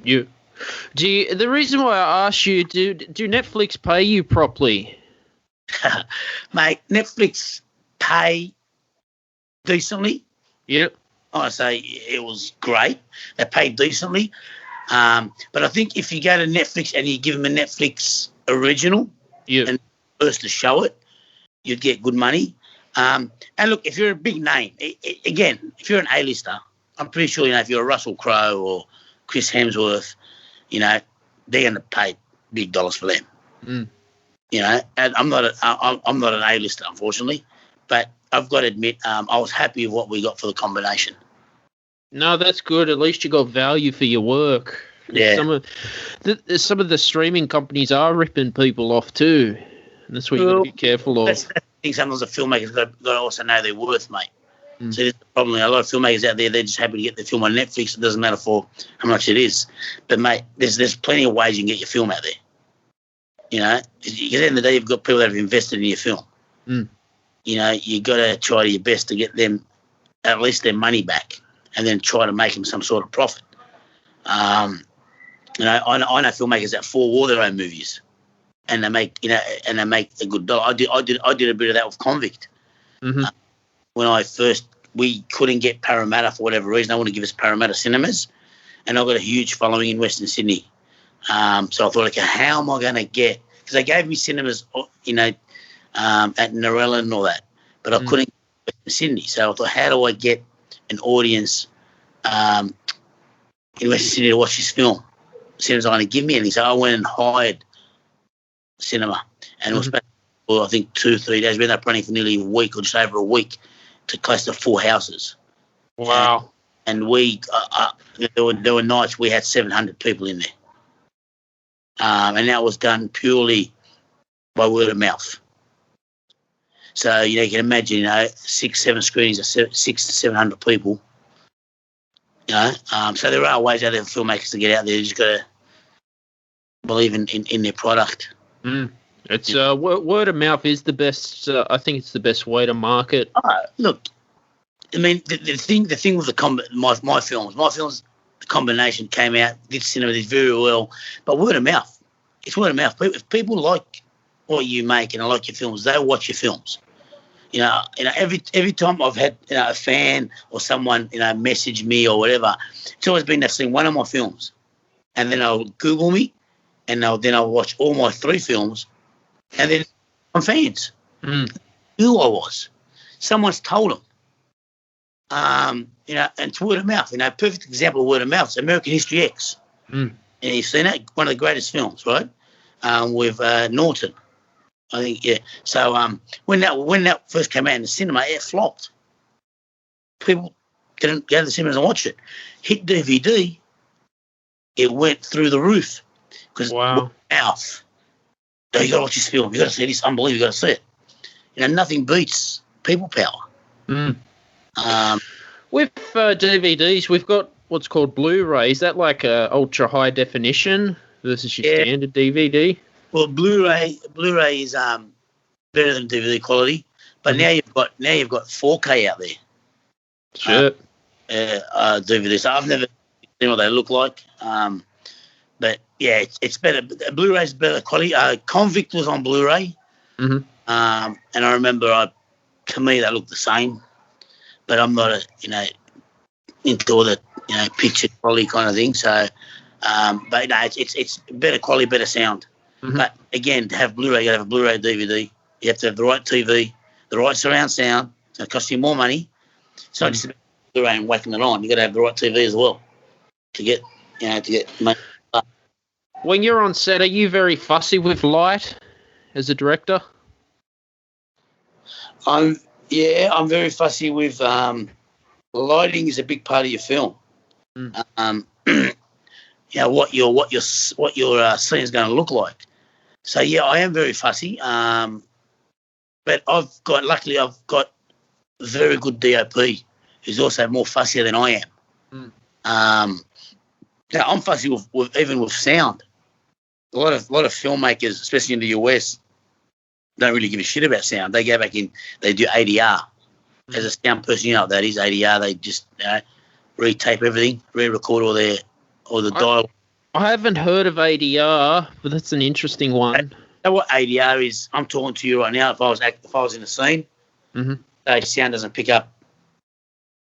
A: The reason why I asked you, do Netflix pay you properly?
B: Mate, Netflix pay decently.
A: Yep.
B: I say it was great. They paid decently. But I think if you go to Netflix and you give them a Netflix original and first to show it, you'd get good money. And look, if you're a big name, again, if you're an A-lister, I'm pretty sure, if you're a Russell Crowe or Chris Hemsworth, they're going to pay big dollars for them. And I'm not an A-lister, unfortunately, but I've got to admit, I was happy with what we got for the combination.
A: No, that's good. At least you got value for your work.
B: Yeah.
A: Some of the streaming companies are ripping people off too. And that's what you got to be careful of.
B: That's the thing. Sometimes the filmmakers got to also know their worth, mate. So there's the problem. A lot of filmmakers out there, they're just happy to get their film on Netflix. It doesn't matter for how much it is. But, mate, there's plenty of ways you can get your film out there. You know, because at the end of the day, you've got people that have invested in your film. You know, you got to try your best to get them at least their money back, and then try to make them some sort of profit. You know, I know filmmakers that forewall their own movies, and they make a good dollar. I did a bit of that with Convict. When we couldn't get Parramatta for whatever reason. They want to give us Parramatta cinemas, and I've got a huge following in Western Sydney. So I thought, okay, how am I going to get? Because they gave me cinemas, you know, at Narella and all that, but I couldn't get Western Sydney. So I thought, how do I get an audience in Western Sydney to watch this film? Cinemas aren't going to give me anything. So I went and hired cinema, and it was about, I think 2-3 days. We ended up running for nearly a week or just over a week to close to 4 houses.
A: Wow.
B: And we, there were nights we had 700 people in there. And that was done purely by word of mouth. So, you know, you can imagine, you know, 6-7 screenings of 600 to 700 people. You know, so there are ways out there for filmmakers to get out there. You just got to believe in their product.
A: It's word of mouth is the best. I think it's the best way to market.
B: Look, I mean, the thing with my films, the combination came out, did cinema, did very well, but word of mouth. It's word of mouth. If people like what you make and like your films, they'll watch your films. You know, every time I've had, you know, a fan or someone, you know, message me or whatever, it's always been they've seen one of my films, and then they'll Google me, and then I'll watch all my 3 films, and then I'm fans. Who I was, someone's told them. You know, and it's word of mouth. You know, perfect example of word of mouth is American History X. And you've seen that, one of the greatest films, right? With Norton. I think, yeah. So when that first came out in the cinema, it flopped. People didn't go to the cinemas and watch it. Hit DVD, it went through the roof. Because mouth. Oh, you got to watch this film. You got to see this. Unbelievable. You got to see it. You know, nothing beats people power.
A: With DVDs, we've got what's called Blu-ray. Is that like ultra high definition versus your standard DVD? Well,
B: Blu-ray is better than DVD quality, but now you've got 4K out there.
A: Sure.
B: DVDs. So I've never seen what they look like, but yeah, it's better. Blu-ray is better quality. Convict was on Blu-ray, and I remember, to me, they look the same, but I'm not into all the picture quality kind of thing. So, but no, it's better quality, better sound. But again, to have Blu-ray, you got to have a Blu-ray DVD. You have to have the right TV, the right surround sound. It's going to cost you more money. It's not just about Blu-ray and whacking it on. You got to have the right TV as well to get money.
A: When you're on set, are you very fussy with light as a director?
B: I'm very fussy with lighting. Is a big part of your film. What your scene is going to look like. So yeah, I am very fussy. But luckily I've got a very good DOP who's also more fussier than I am. I'm fussy with even with sound. A lot of filmmakers, especially in the US, don't really give a shit about sound. They go back in, they do ADR. As a sound person, you know what that is, ADR. They just retape everything, re-record all the dialogue.
A: I haven't heard of ADR, but that's an interesting one.
B: You know what ADR is? I'm talking to you right now. If I was in a scene, the sound doesn't pick up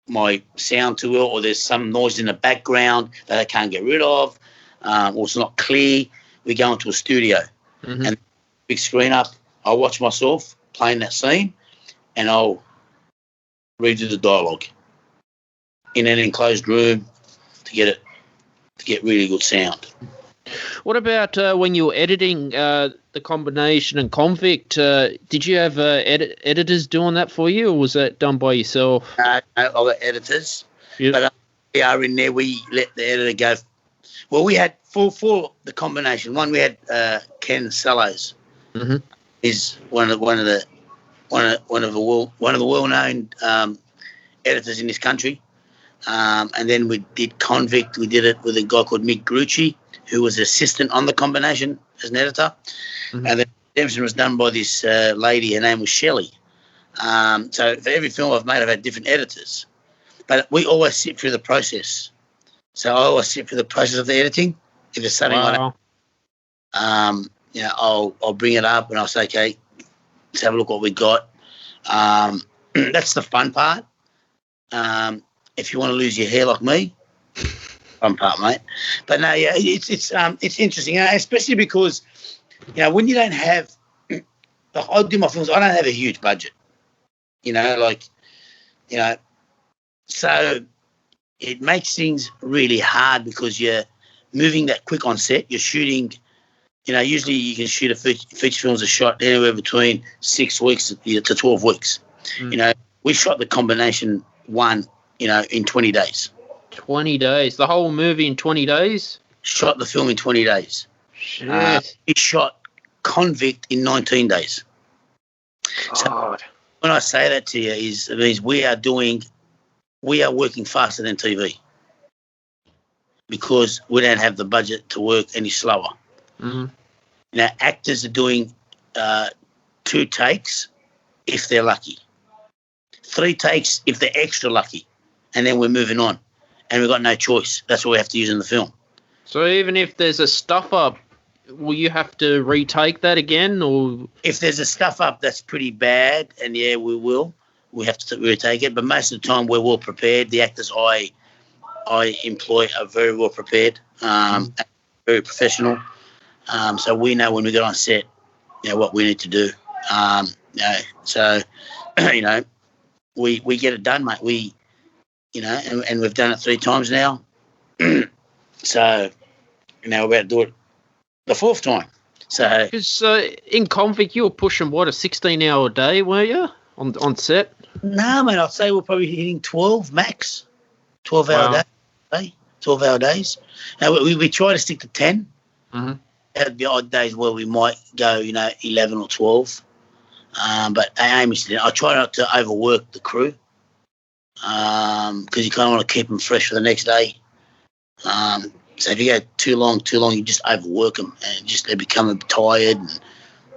B: my sound too well, or there's some noise in the background that I can't get rid of, or it's not clear. We go into a studio and big screen up. I'll watch myself playing that scene, and I'll redo the dialogue in an enclosed room to get really good sound.
A: What about when you were editing the combination and Convict? Did you have editors doing that for you, or was that done by yourself?
B: No, I got editors.
A: Yep.
B: But we are in there. We let the editor go. Well, we had for the combination. One, we had Ken Sellos.
A: Mm-hmm.
B: Is one of the well-known editors in this country. And then we did Convict. We did it with a guy called Mick Grucci, who was assistant on the combination as an editor. Mm-hmm. And then Redemption was done by this lady. Her name was Shelley. So for every film I've made, I've had different editors. But we always sit through the process. So I always sit through the process of the editing. If there's something like that, I'll bring it up and I'll say, okay, let's have a look what we got. That's the fun part. If you want to lose your hair like me, fun part, mate. But no, yeah, it's interesting, especially because when you don't have, I do my films. I don't have a huge budget, so it makes things really hard because you're moving that quick on set. You're shooting. Usually you can shoot a feature films are shot anywhere between 6 weeks to 12 weeks. Mm. We shot the combination one, in 20 days.
A: 20 days? The whole movie in 20 days? Shot
B: the film in 20 days.
A: Shit.
B: It shot Convict in 19 days.
A: God.
B: So when I say that to you, it means we are working faster than TV because we don't have the budget to work any slower. Mm-hmm. Actors are doing 2 takes if they're lucky, 3 takes if they're extra lucky, and then we're moving on. And we've got no choice. That's what we have to use in the film.
A: So even if there's a stuff-up, will you have to retake that again? Or
B: if there's a stuff-up that's pretty bad, and yeah, we will. We have to retake it. But most of the time, we're well prepared. The actors I employ are very well prepared, very professional. So we know when we get on set, what we need to do. So, we get it done, mate. And we've done it 3 times now. So, we're about to do it the 4th time. So,
A: because in Convict, you were pushing, what, a 16-hour day, weren't you, on set?
B: No, mate, I'd say we're probably hitting 12 max, 12-hour days. 12-hour days. Now, we try to stick to 10. Mm-hmm. There'd be odd days where we might go, 11 or 12. But I aim is I try not to overwork the crew because you kind of want to keep them fresh for the next day. So if you go too long, you just overwork them and they become tired and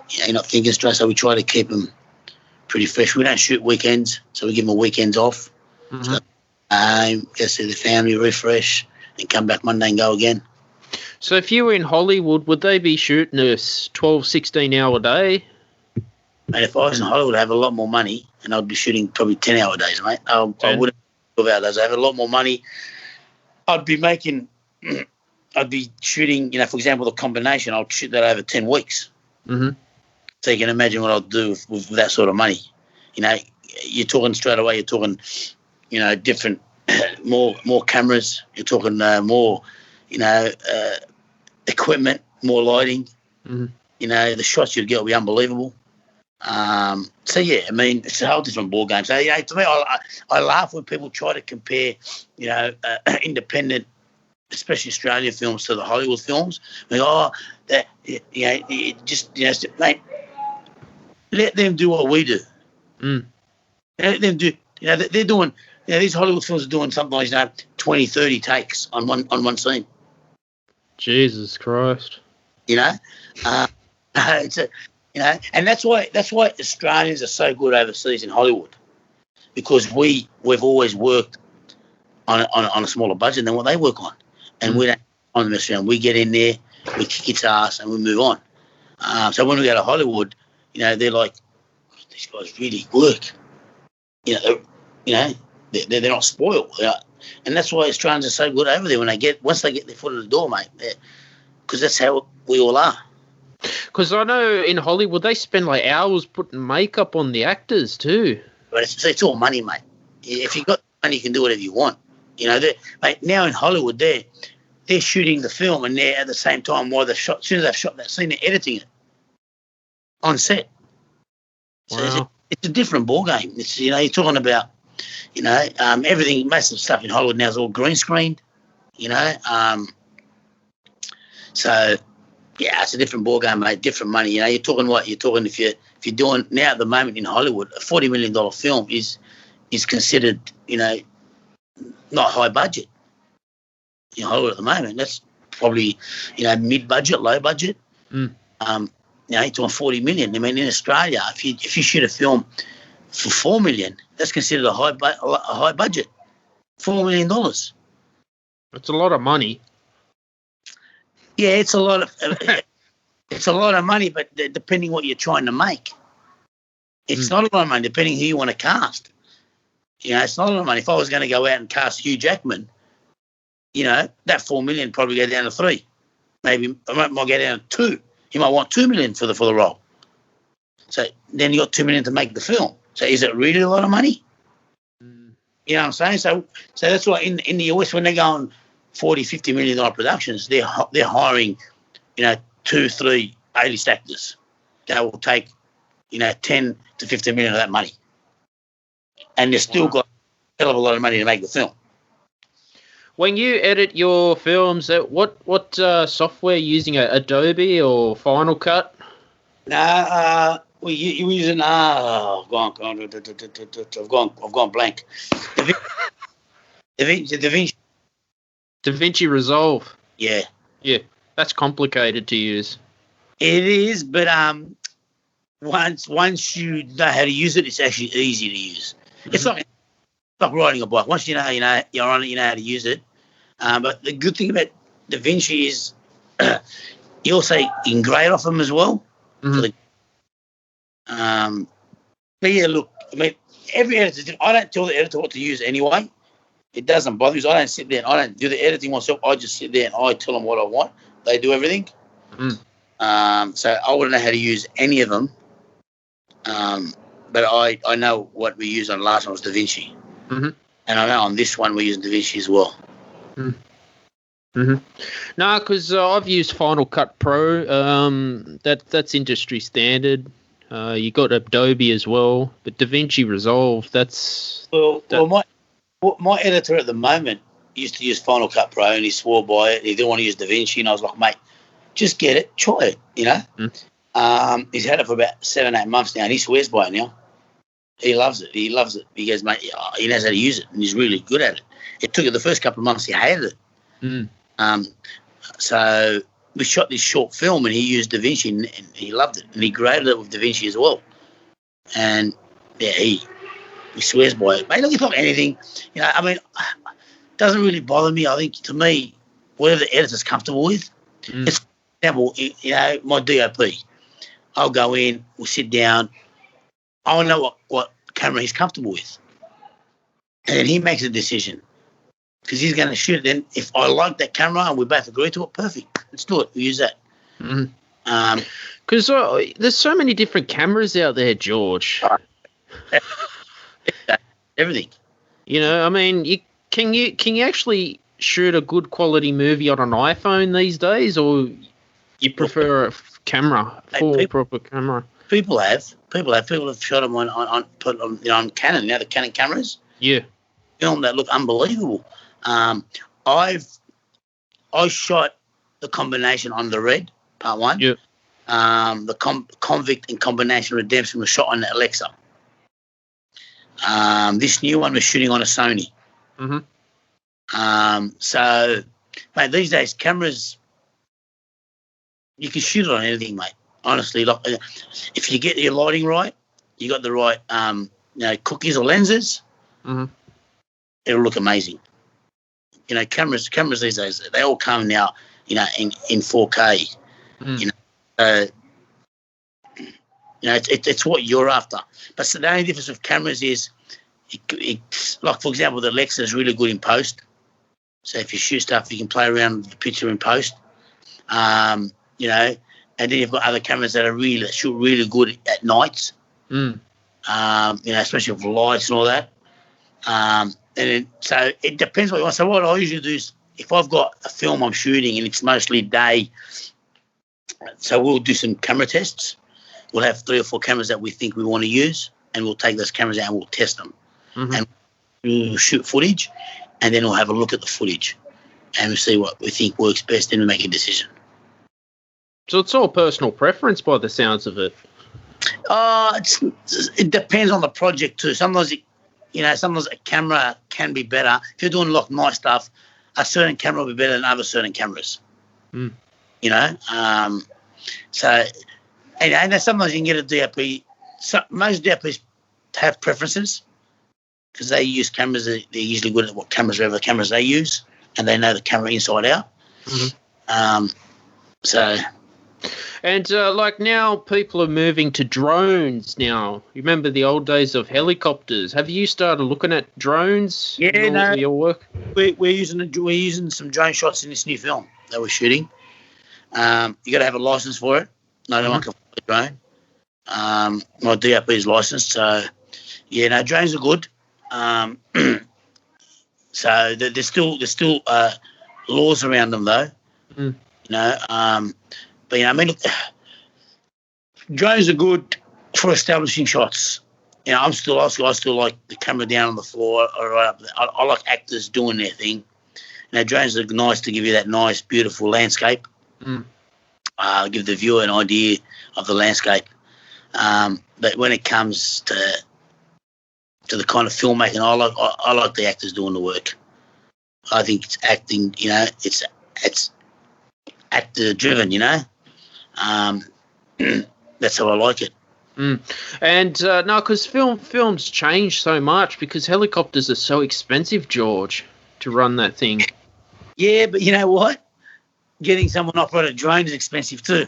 B: you're not thinking straight. So we try to keep them pretty fresh. We don't shoot weekends, so we give them weekends off. Mm-hmm. So go see the family, refresh, and come back Monday and go again.
A: So if you were in Hollywood, would they be shooting a 12, 16-hour day?
B: Mate, if I was in Hollywood, I'd have a lot more money, and I'd be shooting probably 10-hour days, mate. I wouldn't have 12-hour days. I'd have a lot more money. I'd be shooting, for example, the combination, I'll shoot that over 10 weeks. Mm-hmm. So you can imagine what I'll do with that sort of money. You're talking straight away, different, more cameras. You're talking more, equipment, more lighting. Mm-hmm. The shots you'd get will be unbelievable. So yeah, I mean, it's a whole different ball game. So to me, I laugh when people try to compare, independent, especially Australian films to the Hollywood films. Mate, let them do what we do. Mm. Let them do. They're doing. These Hollywood films are doing something like 20, 30 takes on one scene.
A: Jesus Christ.
B: It's and that's why Australians are so good overseas in Hollywood, because we've always worked on a smaller budget than what they work on, and we don't on the mess around. We get in there, we kick its ass, and we move on. So when we go to Hollywood, they're like, these guys really work. They're not spoiled, and that's why Australians are so good over there once they get their foot in the door, mate. Because that's how we all are.
A: Because I know in Hollywood they spend hours putting makeup on the actors too.
B: But it's all money, mate. If you got money, you can do whatever you want. Mate, now in Hollywood, they're shooting the film, and they're at the same time while as soon as they've shot that scene, they're editing it on set. So it's a different ball game. It's you're talking about Everything, most of the stuff in Hollywood now is all green screened. So yeah, it's a different ball game, mate. Different money. You're talking if you're doing now at the moment in Hollywood, a $40 million film is considered, not high budget in Hollywood at the moment. That's probably, mid-budget, low budget. You're talking $40 million. I mean, in Australia, if you shoot a film for $4 million, that's considered a high budget. $4 million.
A: That's a lot of money.
B: Yeah, it's a lot of money, but depending what you're trying to make, it's not a lot of money. Depending who you want to cast, it's not a lot of money. If I was going to go out and cast Hugh Jackman, that $4 million probably go down to $3 million. Maybe it might go down to $2 million. You might want $2 million for the role. So then you got $2 million to make the film. So is it really a lot of money? You know what I'm saying? So that's why in the US, when they're going $40-50 million productions, they're hiring, 2-3 A-list actors. They will take, $10 to $15 million of that money, and they've still got a hell of a lot of money to make the film.
A: When you edit your films, what software are you using? Adobe or Final Cut?
B: Nah, we're using. I've gone blank.
A: DaVinci Resolve.
B: Yeah.
A: Yeah, that's complicated to use.
B: It is, but once you know how to use it, it's actually easy to use. It's like riding a bike. Once you're on it, you know how to use it. But the good thing about DaVinci is you also engrave off them as well. But yeah, look, I mean, every editor, I don't tell the editor what to use anyway. It doesn't bother me. I don't sit there and I don't do the editing myself. I just sit there and I tell them what I want. They do everything. So I wouldn't know how to use any of them. But I know what we used on the last one was DaVinci. And I know on this one we're using DaVinci as well.
A: No, because I've used Final Cut Pro. That's industry standard. You got Adobe as well, but DaVinci Resolve,
B: my editor at the moment used to use Final Cut Pro, and he swore by it. He didn't want to use DaVinci, and I was like, mate, just get it, try it, He's had it for about 7-8 months now, and he swears by it now. He loves it. He goes, mate, he knows how to use it, and he's really good at it. It took it the first couple of months, he hated it. So we shot this short film, and he used DaVinci, and he loved it, and he graded it with DaVinci as well. And yeah, he swears by it. Mate, look, it's like anything, I mean, it doesn't really bother me. I think, to me, whatever the editor's comfortable with. It's, for example, my DOP. I'll go in, we'll sit down. I know what camera he's comfortable with. And then he makes a decision. Because he's going to shoot it. Then if I like that camera and we both agree to it, perfect. Let's do it. We'll use that.
A: Because there's so many different cameras out there, George.
B: Everything.
A: I mean, can you actually shoot a good quality movie on an iPhone these days, or you prefer a camera, proper camera?
B: People have shot them on Canon. Now the Canon cameras.
A: Yeah.
B: Film that look unbelievable. I shot the combination on the Red Part 1.
A: Yeah.
B: The Convict and Combination Redemption was shot on the Alexa. This new one was shooting on a Sony. So, mate, these days cameras, you can shoot it on anything, mate. Honestly, like, if you get your lighting right, you got the right, cookies or lenses, it'll look amazing. Cameras these days, they all come now, in 4K. It's what you're after. But so the only difference with cameras is, like, for example, the Alexa is really good in post. So if you shoot stuff, you can play around with the picture in post. And then you've got other cameras that shoot really good at nights. Especially with lights and all that. So it depends what you want. So what I usually do is, if I've got a film I'm shooting and it's mostly day, so we'll do some camera tests. We'll have 3 or 4 cameras that we think we want to use, and we'll take those cameras out and we'll test them. And we'll shoot footage, and then we'll have a look at the footage, and we'll see what we think works best, and we'll make a decision.
A: So it's all personal preference by the sounds of it.
B: It depends on the project too. Sometimes sometimes a camera can be better. If you're doing a lot of nice stuff, a certain camera will be better than other certain cameras.
A: Mm.
B: So, and sometimes you can get a DOP. Most DOPs have preferences because they use cameras. They're usually good at what cameras they use, and they know the camera inside out.
A: Mm-hmm. And like now, people are moving to drones now. You remember the old days of helicopters? Have you started looking at drones?
B: Yeah,
A: your work.
B: We're using some drone shots in this new film that we're shooting. You got to have a license for it. No one can fly a drone. My DOP is licensed, so yeah. Drones are good. So there's still laws around them though.
A: Mm.
B: But look, drones are good for establishing shots. I still like the camera down on the floor or right up there. I like actors doing their thing. Drones are nice to give you that nice, beautiful landscape.
A: Mm.
B: Give the viewer an idea of the landscape. But when it comes to the kind of filmmaking, I like the actors doing the work. I think it's acting. It's actor driven. That's how I like it.
A: Mm. And no, because films change so much because helicopters are so expensive, George, to run that thing.
B: Yeah, but you know what? Getting someone to operate a drone is expensive too.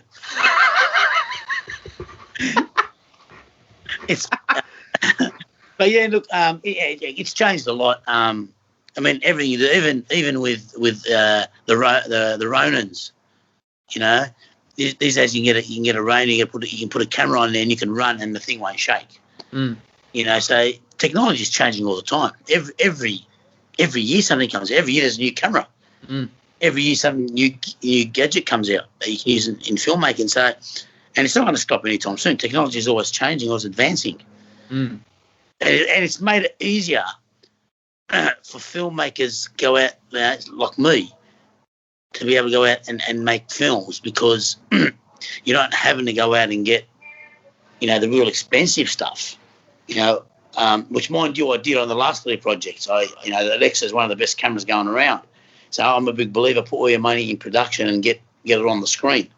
B: But yeah, look, it's changed a lot. Everything you do, even with the Ronins, these days you can get a Ronin, you can put a camera on there and you can run and the thing won't shake.
A: Mm.
B: So technology is changing all the time. Every year something comes out. Every year there's a new camera.
A: Mm.
B: Every year some new gadget comes out that you can use in filmmaking. So, and it's not going to stop anytime soon. Technology is always changing, always advancing.
A: Mm.
B: And it's made it easier for filmmakers go out like me to be able to go out and make films because you're not having to go out and get, the real expensive stuff, which mind you I did on the last 3 projects. The Alexa is one of the best cameras going around. So I'm a big believer, put all your money in production and get it on the screen.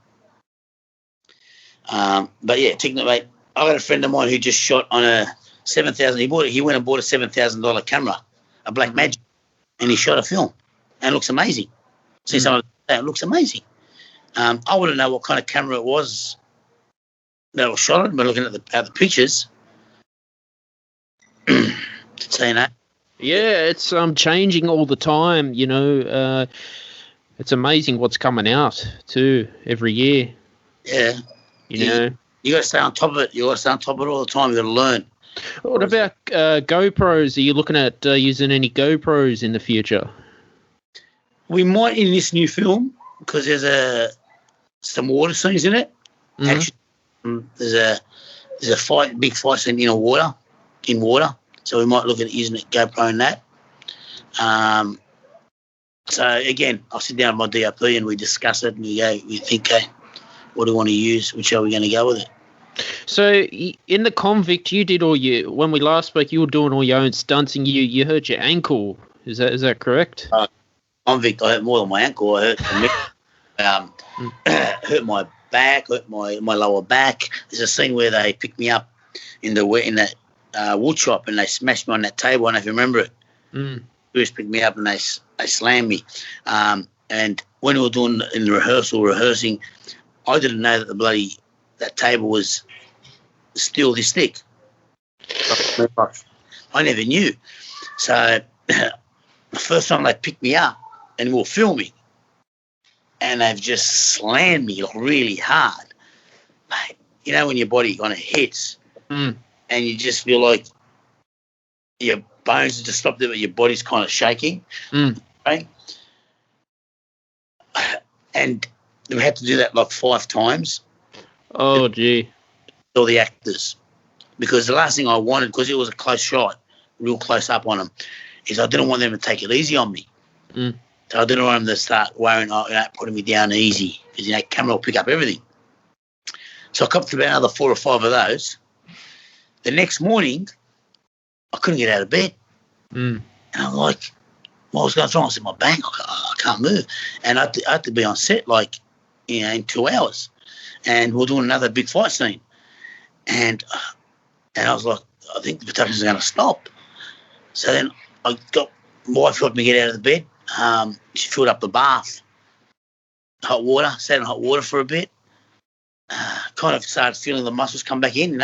B: But yeah, mate, I got a friend of mine who just shot on a $7,000. He went and bought a $7,000 camera, a Blackmagic, and he shot a film, and it looks amazing. See some of that, it looks amazing. I wouldn't know what kind of camera it was that was shot on, but looking at the pictures. So
A: Yeah, it's changing all the time. It's amazing what's coming out too every year.
B: Yeah. You got to stay on top of it. You got to stay on top of it all the time. You got to learn.
A: What about GoPros? Are you looking at using any GoPros in the future?
B: We might in this new film because there's some water scenes in it. Mm-hmm. Actually, there's a big fight scene in water. So we might look at using it GoPro in that. So again, I'll sit down with my DOP and we discuss it and we think, what do we want to use? Which are we going to go with it?
A: So in the Convict, you did when we last spoke, you were doing all your own stunts and you hurt your ankle. Is that correct?
B: Convict, I hurt more than my ankle. I hurt hurt my back, hurt my lower back. There's a scene where they picked me up in that wood shop and they smashed me on that table. I don't know if you remember it.
A: Mm.
B: They just picked me up and they slammed me. And when we were doing in the rehearsing, I didn't know that that table was still this thick. I never knew. So the first time they picked me up and we were filming and they've just slammed me really hard. Mate, when your body kind of hits and you just feel like your bones have just stopped there but your body's kind of shaking. Right? And we had to do that like 5 times.
A: Oh, gee.
B: All the actors. Because the last thing I wanted, because it was a close shot, real close up on them, is I didn't want them to take it easy on me.
A: Mm.
B: So I didn't want them to start worrying, putting me down easy because, camera will pick up everything. So I copped about another 4 or 5 of those. The next morning, I couldn't get out of bed.
A: Mm.
B: And I'm like, what was going on? I said, my back, I can't move. And I had to be on set, in 2 hours. And we're doing another big fight scene. And I was like, I think the production's going to stop. So then my wife helped me get out of the bed. She filled up the bath, hot water, sat in hot water for a bit. Kind of started feeling the muscles come back in,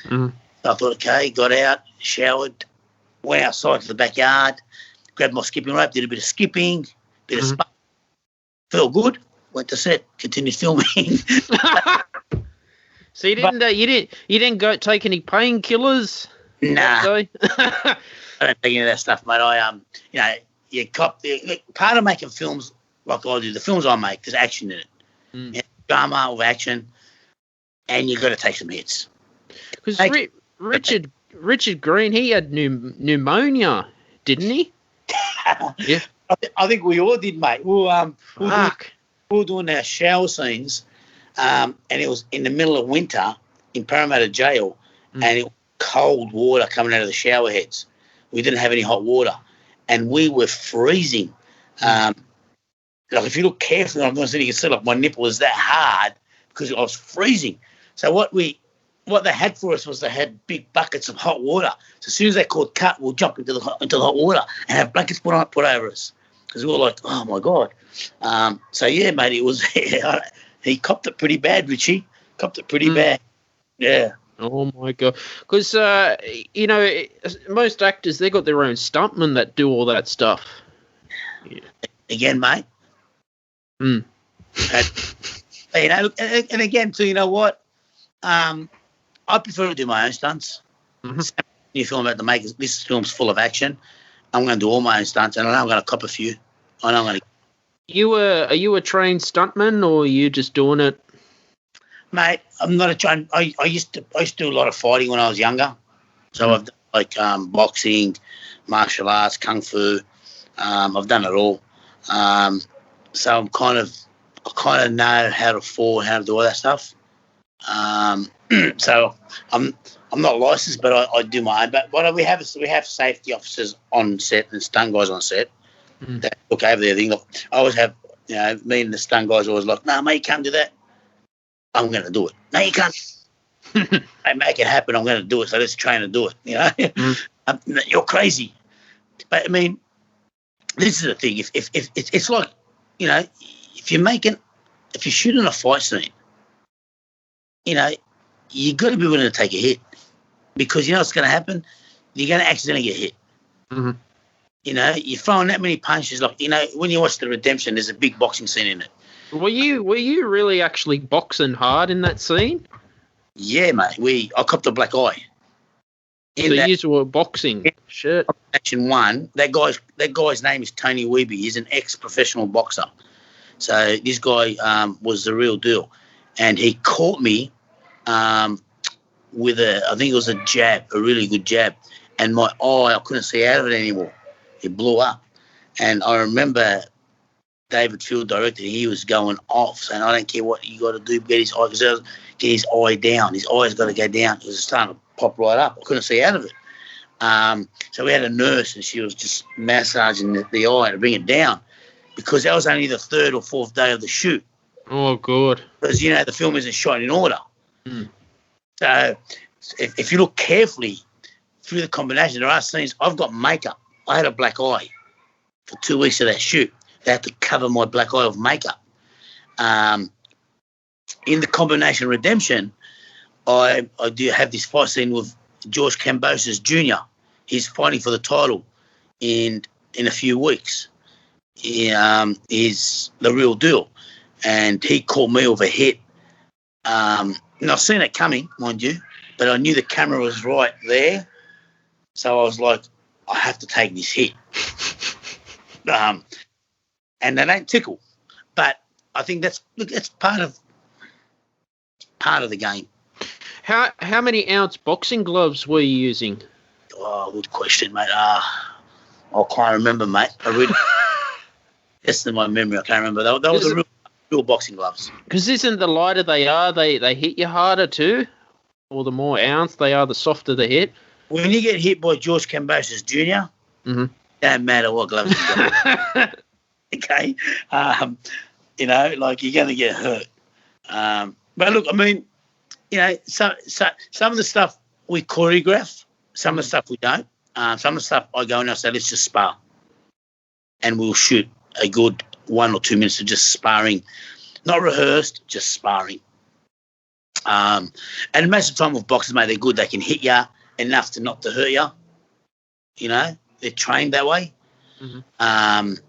A: Mm.
B: So I thought, okay, got out, showered, went outside to the backyard, grabbed my skipping rope, did a bit of skipping, bit of spot. Felt good. Went to set, continued filming.
A: So you didn't go take any painkillers?
B: Nah. I don't take any of that stuff, mate. Part of making films like I do, the films I make, there's action in it. Drama with action, and you've got to take some hits.
A: Because Richard Green, he had pneumonia, didn't he? Yeah.
B: I think we all did, mate. We were doing our shower scenes, and it was in the middle of winter in Parramatta Jail, and it was cold water coming out of the shower heads. We didn't have any hot water, and we were freezing. If you look carefully, I'm going to see, you can see my nipple was that hard because I was freezing. So what they had for us was they had big buckets of hot water. So as soon as they called cut, we'll jump into the hot water and have blankets put over us because we were like, oh my God. So yeah, mate, it was he copped it pretty bad, Richie. Copped it pretty bad. Yeah.
A: Oh my God. Because most actors, they got their own stuntmen that do all that stuff. Yeah.
B: Again, mate. And again, too, you know what? I prefer to do my own stunts. New film about the makers. This film's full of action. I'm going to do all my own stunts, and I know I'm going to cop a few. I know I'm going to.
A: Are you a trained stuntman, or are you just doing it?
B: Mate, I'm not a trained. I used to do a lot of fighting when I was younger. So I've done boxing, martial arts, kung fu. I've done it all. So I kind of know how to fall, how to do all that stuff. So I'm not licensed, but I do my own. But we have safety officers on set and stunt guys on set that look over everything. I always have, me and the stunt guys always like, no, mate, you can't do that. I'm going to do it. No, you can't. I make it happen. I'm going to do it. So let's train to do it. You're crazy. But I mean, this is the thing. If it's like, if you're shooting a fight scene, you got to be willing to take a hit because you know what's going to happen. You're going to accidentally get hit. You're throwing that many punches. When you watch The Redemption, there's a big boxing scene in it.
A: Were you really actually boxing hard in that scene?
B: Yeah, mate. I copped a black eye.
A: You were boxing. Shit.
B: Action 1. That guy's name is Tony Weeby. He's an ex-professional boxer. So this guy was the real deal, and he caught me with I think it was a jab, a really good jab, and my eye, I couldn't see out of it anymore. It blew up, and I remember David Field directed. He was going off, saying, "I don't care what you got to do, get his eye down. His eye's got to go down." It was starting to pop right up. I couldn't see out of it. So we had a nurse, and she was just massaging the eye to bring it down, because that was only the 3rd or 4th day of the shoot.
A: Oh, good.
B: Because, the film isn't shot in order. So if you look carefully through the combination, there are scenes. I've got makeup. I had a black eye for 2 weeks of that shoot. They had to cover my black eye with makeup. In the combination Redemption, I do have this fight scene with George Kambosos Jr. He's fighting for the title in a few weeks. He is the real deal. And he caught me with a hit. And I've seen it coming, mind you, but I knew the camera was right there. So I was like, I have to take this hit. And they don't tickle. But I think that's part of the game. How
A: many ounce boxing gloves were you using?
B: Oh, good question, mate. I can't remember, mate. I really, that's in my memory. I can't remember. That was the real boxing gloves.
A: Because isn't the lighter they are, they hit you harder too? Or the more ounce they are, the softer the hit?
B: When you get hit by George Kambosos Jr., don't matter what gloves you got. Okay? Like, you're going to get hurt. But look, I mean, some of the stuff we choreograph, some of the stuff we don't. Some of the stuff I go and I say, let's just spar. And we'll shoot a good 1 or 2 minutes of just sparring. Not rehearsed, just sparring. And most of the time with boxers, mate, they're good. They can hit you enough to not to hurt you. They're trained that way. And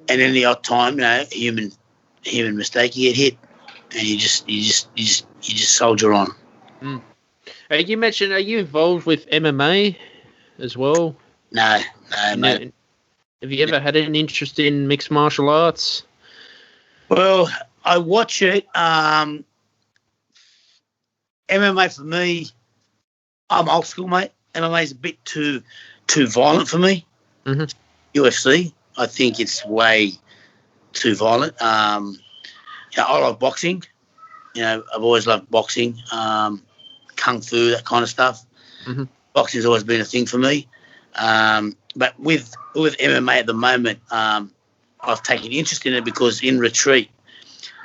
B: any odd time, human mistake, you get hit, and you just soldier on.
A: You mentioned, are you involved with MMA as well?
B: No, mate.
A: Have you ever had an interest in mixed martial arts?
B: Well, I watch it. MMA for me, I'm old school, mate. MMA is a bit too violent for me. UFC, I think it's way too violent. I love boxing. I've always loved boxing, kung fu, that kind of stuff. Boxing's always been a thing for me. But with MMA at the moment, I've taken interest in it because in retreat,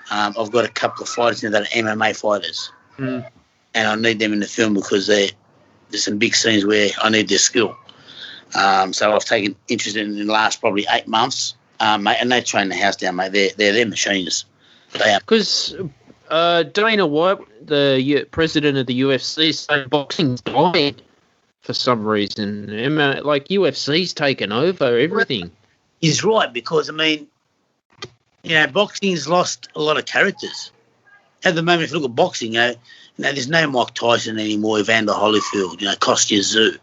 B: I've got a couple of fighters that are MMA fighters. And I need them in the film because there's some big scenes where I need their skill. So I've taken interest in the last probably 8 months, mate, and they train the house down, mate. They're machines. They are.
A: Because Dana White, the president of the UFC, said boxing's dying for some reason. Like UFC's taken over everything.
B: He's right because, I mean, boxing's lost a lot of characters. At the moment, if you look at boxing, there's no Mike Tyson anymore, Evander Holyfield, Kostya Tszyu.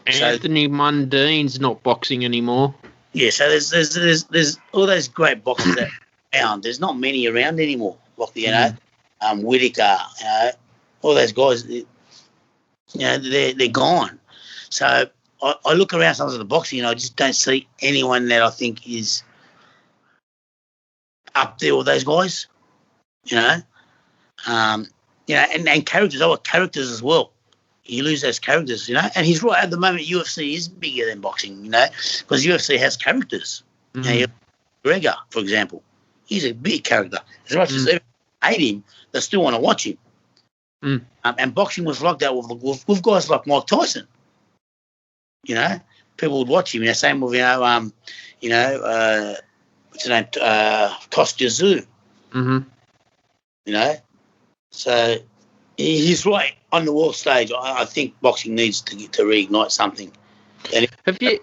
A: Anthony Mundine's not boxing anymore.
B: Yeah, so there's all those great boxers that are around. There's not many around anymore. Like, Whittaker, all those guys, they're gone. So I look around sometimes at the boxing and I just don't see anyone that I think is up there with those guys, and characters. I want characters as well. You lose those characters, and he's right. At the moment, UFC is bigger than boxing, because UFC has characters. Gregor, for example, he's a big character. As much as they hate him, they still want to watch him. And boxing was like that with guys like Mike Tyson. People would watch him. Same with what's his name? Kostya Tszyu. So he's right on the world stage. I think boxing needs to reignite something.
A: Have you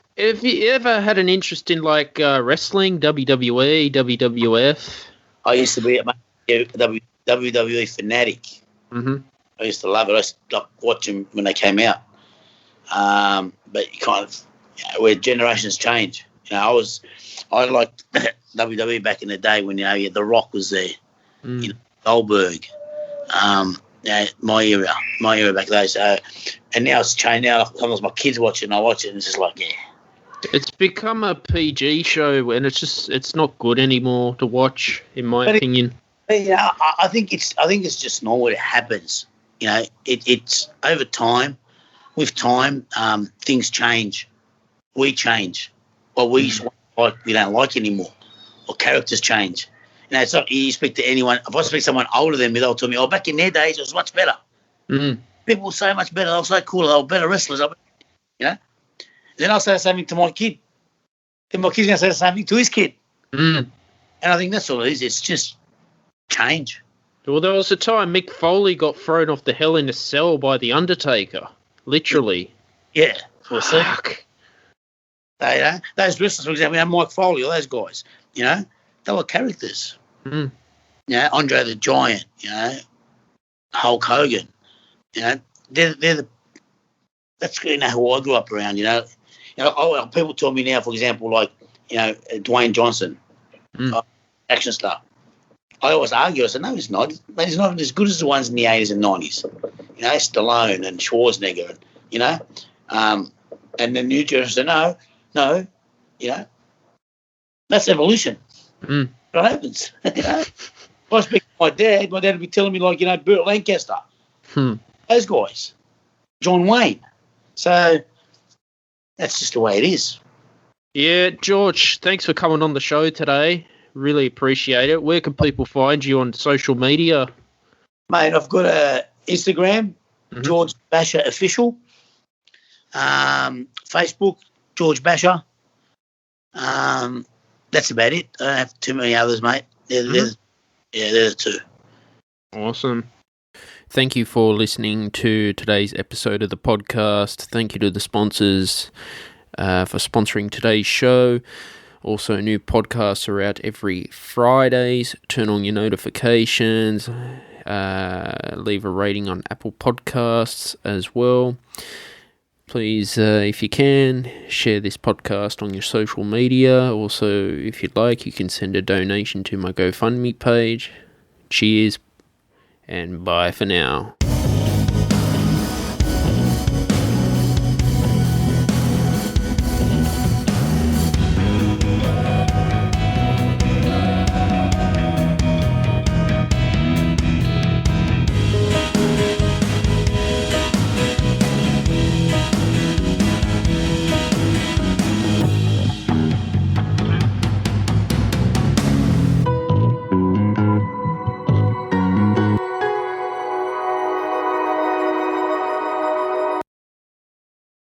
A: ever had an interest in like wrestling, WWE, WWF?
B: I used to be a WWE fanatic. I used to love it. I used to watch them when they came out. But you kind of, where generations change. I liked WWE back in the day when The Rock was there, Goldberg. My era back then. So, and now it's changed. Now sometimes my kids watch it, and I watch it, and it's just like,
A: it's become a PG show, and it's not good anymore to watch, in my opinion.
B: I think it's just normal. It happens. It's over time. With time, things change. We change. What we don't like anymore, or characters change. It's not you speak to anyone. If I speak to someone older than me, they'll tell me, "Oh, back in their days, it was much better. People were so much better. They were so cool. They were better wrestlers." Then I'll say the same thing to my kid. Then my kid's going to say the same thing to his kid. And I think that's all it is. It's just change.
A: Well, there was a time Mick Foley got thrown off the Hell in a Cell by the Undertaker, literally.
B: Yeah. Fuck. Those wrestlers, for example, Mike Foley, all those guys, they were characters. Andre the Giant, Hulk Hogan, that's who I grew up around, people tell me now, for example, like, Dwayne Johnson, action star. I always argue, I said, no, he's not. He's not as good as the ones in the 80s and 90s. Stallone and Schwarzenegger, And the new generation said, no, you know, that's evolution.
A: Mm.
B: What happens? You know? If I speak to my dad would be telling me, like, you know, Burt Lancaster, those guys, John Wayne. So that's just the way it is.
A: Yeah, George, thanks for coming on the show today. Really appreciate it. Where can people find you on social media?
B: Mate, I've got a Instagram, George Basha Official. Facebook, George Basha. That's about it. I don't have too many others, mate. They're the two.
A: Awesome. Thank you for listening to today's episode of the podcast. Thank you to the sponsors for sponsoring today's show. Also, new podcasts are out every Fridays. Turn on your notifications. Leave a rating on Apple Podcasts as well. Please, if you can, share this podcast on your social media. Also, if you'd like, you can send a donation to my GoFundMe page. Cheers, and bye for now.